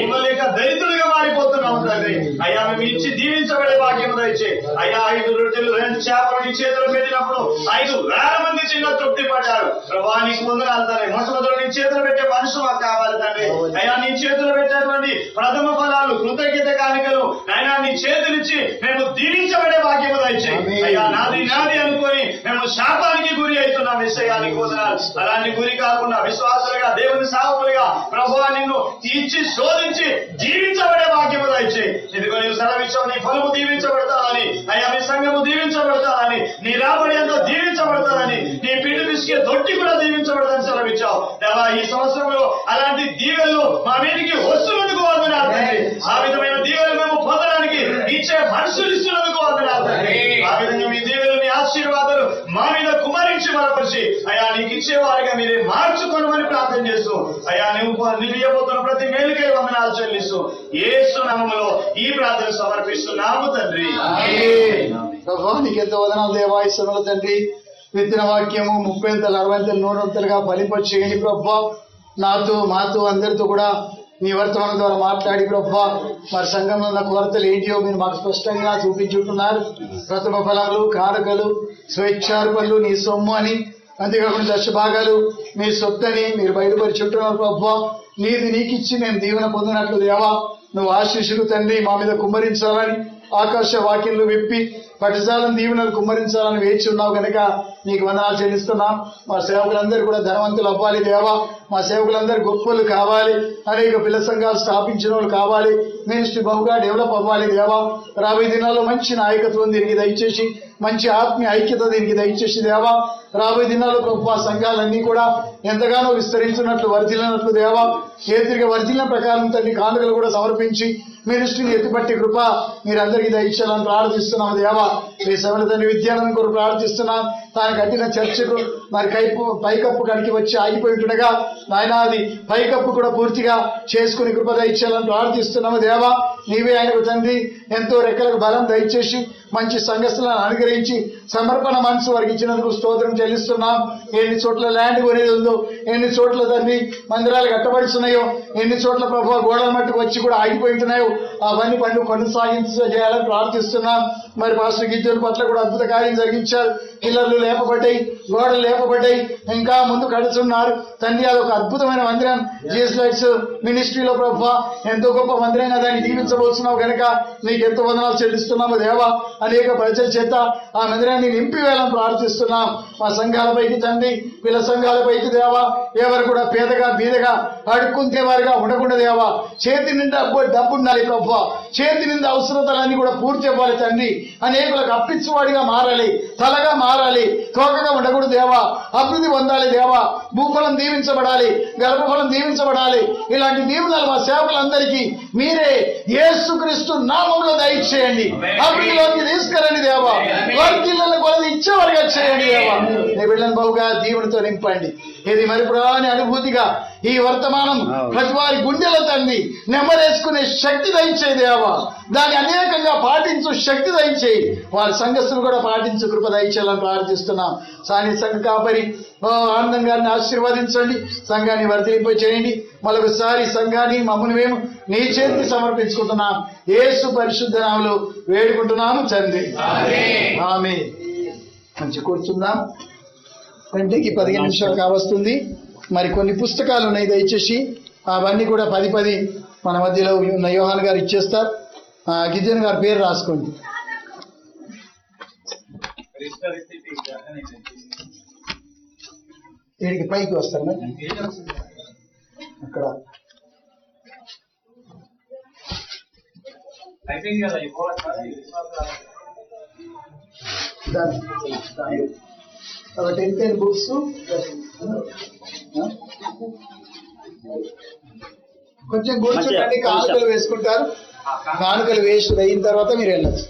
ఇవ్వలేక దరిద్రులుగా మారిపోతున్నాము తండ్రి. అయ్యా మేము ఇచ్చి దీవించబడే భాగ్యం దయచే. అయ్యా 5 రొట్టెలు 2 చేపలు నీ చేతులు పెట్టినప్పుడు 5,000 మంది చిన్న తృప్తి పడ్డారు ప్రభా. నీకు వందనాలు తండ్రి. మొట్టమొదటి నీ చేతులు పెట్టే మనసు మాకు కావాలి తండ్రి. అయ్యా నీ చేతులు పెట్టేటువంటి ప్రథమ ఫలాలు కృతజ్ఞత కానుకలు అయినా నీ చేతులిచ్చి మేము దీవించబడే భాగ్యం దయచే. అయ్యా నాది అనుకొని మేము శాపానికి గురి అవుతున్నాం. విషయానికి వందనాలు. అలాంటి గురి కాకుండా విశ్వాసులుగా దేవుని సేవకులుగా ప్రభువా నిన్ను ఇచ్చి శోధించి జీవించబడే భాగ్యము దయచే. ఇదిగో నీవు సెలవిచ్చావు నీ ఫలము దీవించబడతానని. అయ్యా మీ సంఘము దీవించబడతానని, నీ రాబడి అంతా దీవించబడతానని, నీ పిండి పిసికే దొట్టి కూడా దీవించబడతానని సెలవిచ్చావు దేవా. ఈ సంవత్సరంలో అలాంటి దీవెనలు మా మీదకి వస్తున్నందుకు వందనాలు తండ్రి. ఆ విధమైన దీవెనలు మేము పొందడానికి ఇచ్చే మనుషులు ఇస్తున్నందుకు వందనాలు తండ్రి. ఆ విధంగా మీ దీవెనలు మీ ఆశీర్వాదాలు మా మీద కుమరించి బలపరిచి అయ్యా నీకు ఇచ్చేవారిగా మీరే మార్చుకోనమని ప్రార్థన చేస్తూ అయ్యా నువ్వు ఇవ్వబోతున్న ప్రతి మేలుకై వందనాలు చెల్లిస్తూ యేసు నామములో ఈ ప్రార్థన సమర్పిస్తున్నాము తండ్రి. నీకు ఎంతో వదనాలు దేవాయిస్తున్న తండ్రి. విత్తన వాక్యము 30 అంతలు 60 అంతలు 100 అంతలుగా ఫలింపచేయండి ప్రభా. నాతో మాతో అందరితో కూడా మీ వర్తమానం ద్వారా మాట్లాడి ప్రభా మరి సంఘంలో ఉన్న కొరతలు ఏంటియో మీరు మాకు స్పష్టంగా చూపించుకుంటున్నారు. ప్రథమ ఫలాలు, కారకలు, స్వేచ్ఛార్పణలు నీ సొమ్ము అని, అంతేకాకుండా దశభాగాలు మీ సొత్తని మీరు బయలుపరిచుంటున్నారు ప్రభా. నీది నీకిచ్చి మేము దీవెన పొందినట్లు దేవా. నువ్వు ఆశీస్సులు తండ్రి మా మీద కుమ్మరించాలని ఆకాశ వాక్యంలో విప్పి పటిజాలను దీవెనలు కుమ్మరించాలని వేచి ఉన్నావు కనుక నీకు వందనాలు చెల్లిస్తున్నాం. మా సేవకులందరూ కూడా ధనవంతులు అవ్వాలి దేవా. మా సేవకులందరూ గొప్పలు కావాలి. అనేక పిల్ల సంఘాలు స్థాపించిన వాళ్ళు కావాలి. మినిస్ట్రీ బహుగా డెవలప్ అవ్వాలి దేవా. రాబోయే దినాల్లో మంచి నాయకత్వం దీనికి దయచేసి, మంచి ఆత్మీయ ఐక్యత దీనికి దయచేసి దేవా. రాబోయే దినాల్లో గొప్ప సంఘాలన్నీ కూడా ఎంతగానో విస్తరించినట్లు వర్ధిల్లినట్లు దేవా. తిరిగి వర్ధిల్లిన ప్రకారం తండ్రి కానుకలు కూడా సమర్పించి మినిస్ట్రీని ఎత్తుపట్టి కృప మీరందరికీ దయచేయాలని ప్రార్థిస్తున్నాం దేవా. మీ సేవల తండ్రి విద్యానందం కొరకు ప్రార్థిస్తున్నాం. తాను కట్టిన చర్చకు మరి పైకప్పు కడికి వచ్చి ఆగిపోయి ఉంటుండగా నాయన అది పైకప్పు కూడా పూర్తిగా చేసుకుని కృప దయచేయాలని ప్రార్థిస్తున్నాము దేవా. నీవే ఆయనకు తండ్రి ఎంతో రెక్కలకు బలం దయచేసి మంచి సంఘస్థలను అనుగ్రహించి సమర్పణ మనసు వారికి ఇచ్చినందుకు స్తోత్రం చెల్లిస్తున్నాం. ఎన్ని చోట్ల ల్యాండ్ కొనేది ఉందో, ఎన్ని చోట్ల తండ్రి మందిరాలు కట్టబడుతున్నాయో, ఎన్ని చోట్ల ప్రభావ గోడల మట్టుకు వచ్చి కూడా ఆగిపోతున్నాయో అవన్నీ పండుగ కొనసాగించేయాలని ప్రార్థిస్తున్నాం. మరి పాస్టర్ గిద్దెల పట్ల కూడా అద్భుత కార్యం జరిగించారు. పిల్లర్లు లేపబడ్డాయి, గోడలు లేపబడ్డాయి, ఇంకా ముందు కడుతున్నారు తండ్రి. అదొక అద్భుతమైన మందిరం జీఎస్ లైట్స్ మినిస్ట్రీలో ప్రభావ ఎంతో గొప్ప మందిరంగా దాన్ని దీవించబోతున్నావు కనుక నీకు ఎంతో వందనాలు చెల్లిస్తున్నాము దేవా. అనేక ప్రజల చేత ఆ మందిరాన్ని నింపివేయాలని ప్రార్థిస్తున్నాం. మా సంఘాలపైకి తండ్రి, వీళ్ళ సంఘాలపైకి దేవా, ఎవరు కూడా పేదగా బీదగా అడుక్కుంటే వారిగా ఉండకుండా దేవా, చేతి నిండా డబ్బు ఉండాలి ప్రభువా, చేతి నిండా అవసరతలన్నీ కూడా పూర్తి అవ్వాలి తండ్రి. అనేకులకు అప్పించువాడిగా మారాలి, తలగా మారాలి, తోకగా ఉండకూడదు దేవా. అభివృద్ధి పొందాలి దేవా, భూఫలం దీవించబడాలి, గర్భఫలం దీవించబడాలి. ఇలాంటి దీవెనలు మా సేవకులందరికీ మీరే యేసుక్రీస్తు నామములో దయచేయండి. అభివృద్ధిలోకి తీసుకురండి దేవా, వర్ధిల్లుల కొలది ఇచ్చేవారిగా చేయండి దేవా. నీ బిడ్డలను బహుగా దీవునితో నింపండి. ఇది మరిపురాని అనుభూతిగా ఈ వర్తమానం ప్రతి వారి గుండెల తండ్రి నెమ్మరేసుకునే శక్తి దయచేయి దేవా. దాన్ని అనేకంగా పాటించు శక్తి దయచేయి. వారి సంఘస్థులు కూడా పాటించు కృప దయచేయాలని ప్రార్థిస్తున్నాం. సాని సంఘ కాపరి ఆనందం గారిని ఆశీర్వదించండి, సంఘాన్ని వర్ధింప చేయండి. మరొకసారి సంఘాన్ని మమ్మల్ని మేము నీ చేతికి సమర్పించుకుంటున్నాం. యేసు పరిశుద్ధ నామములో వేడుకుంటున్నాము తండ్రి, ఆమేన్. మంచి కూర్చుందాం. వెంటకి 15 నిమిషాలు కావస్తుంది. మరి కొన్ని పుస్తకాలు ఉన్నాయి, దయచేసి అవన్నీ కూడా 10 మన మధ్యలో ఉన్న యోహాన్ గారు ఇచ్చేస్తారు. గిద్దెన్ గారి పేరు రాసుకోండి. వీడికి పైకి వస్తారు మరి అక్కడ కాబట్టి 10 బుక్స్ కొంచెం కూర్చోండి. కానుకలు వేసుకుంటారు. కానుకలు వేసి అయిన తర్వాత మీరు వెళ్ళచ్చు.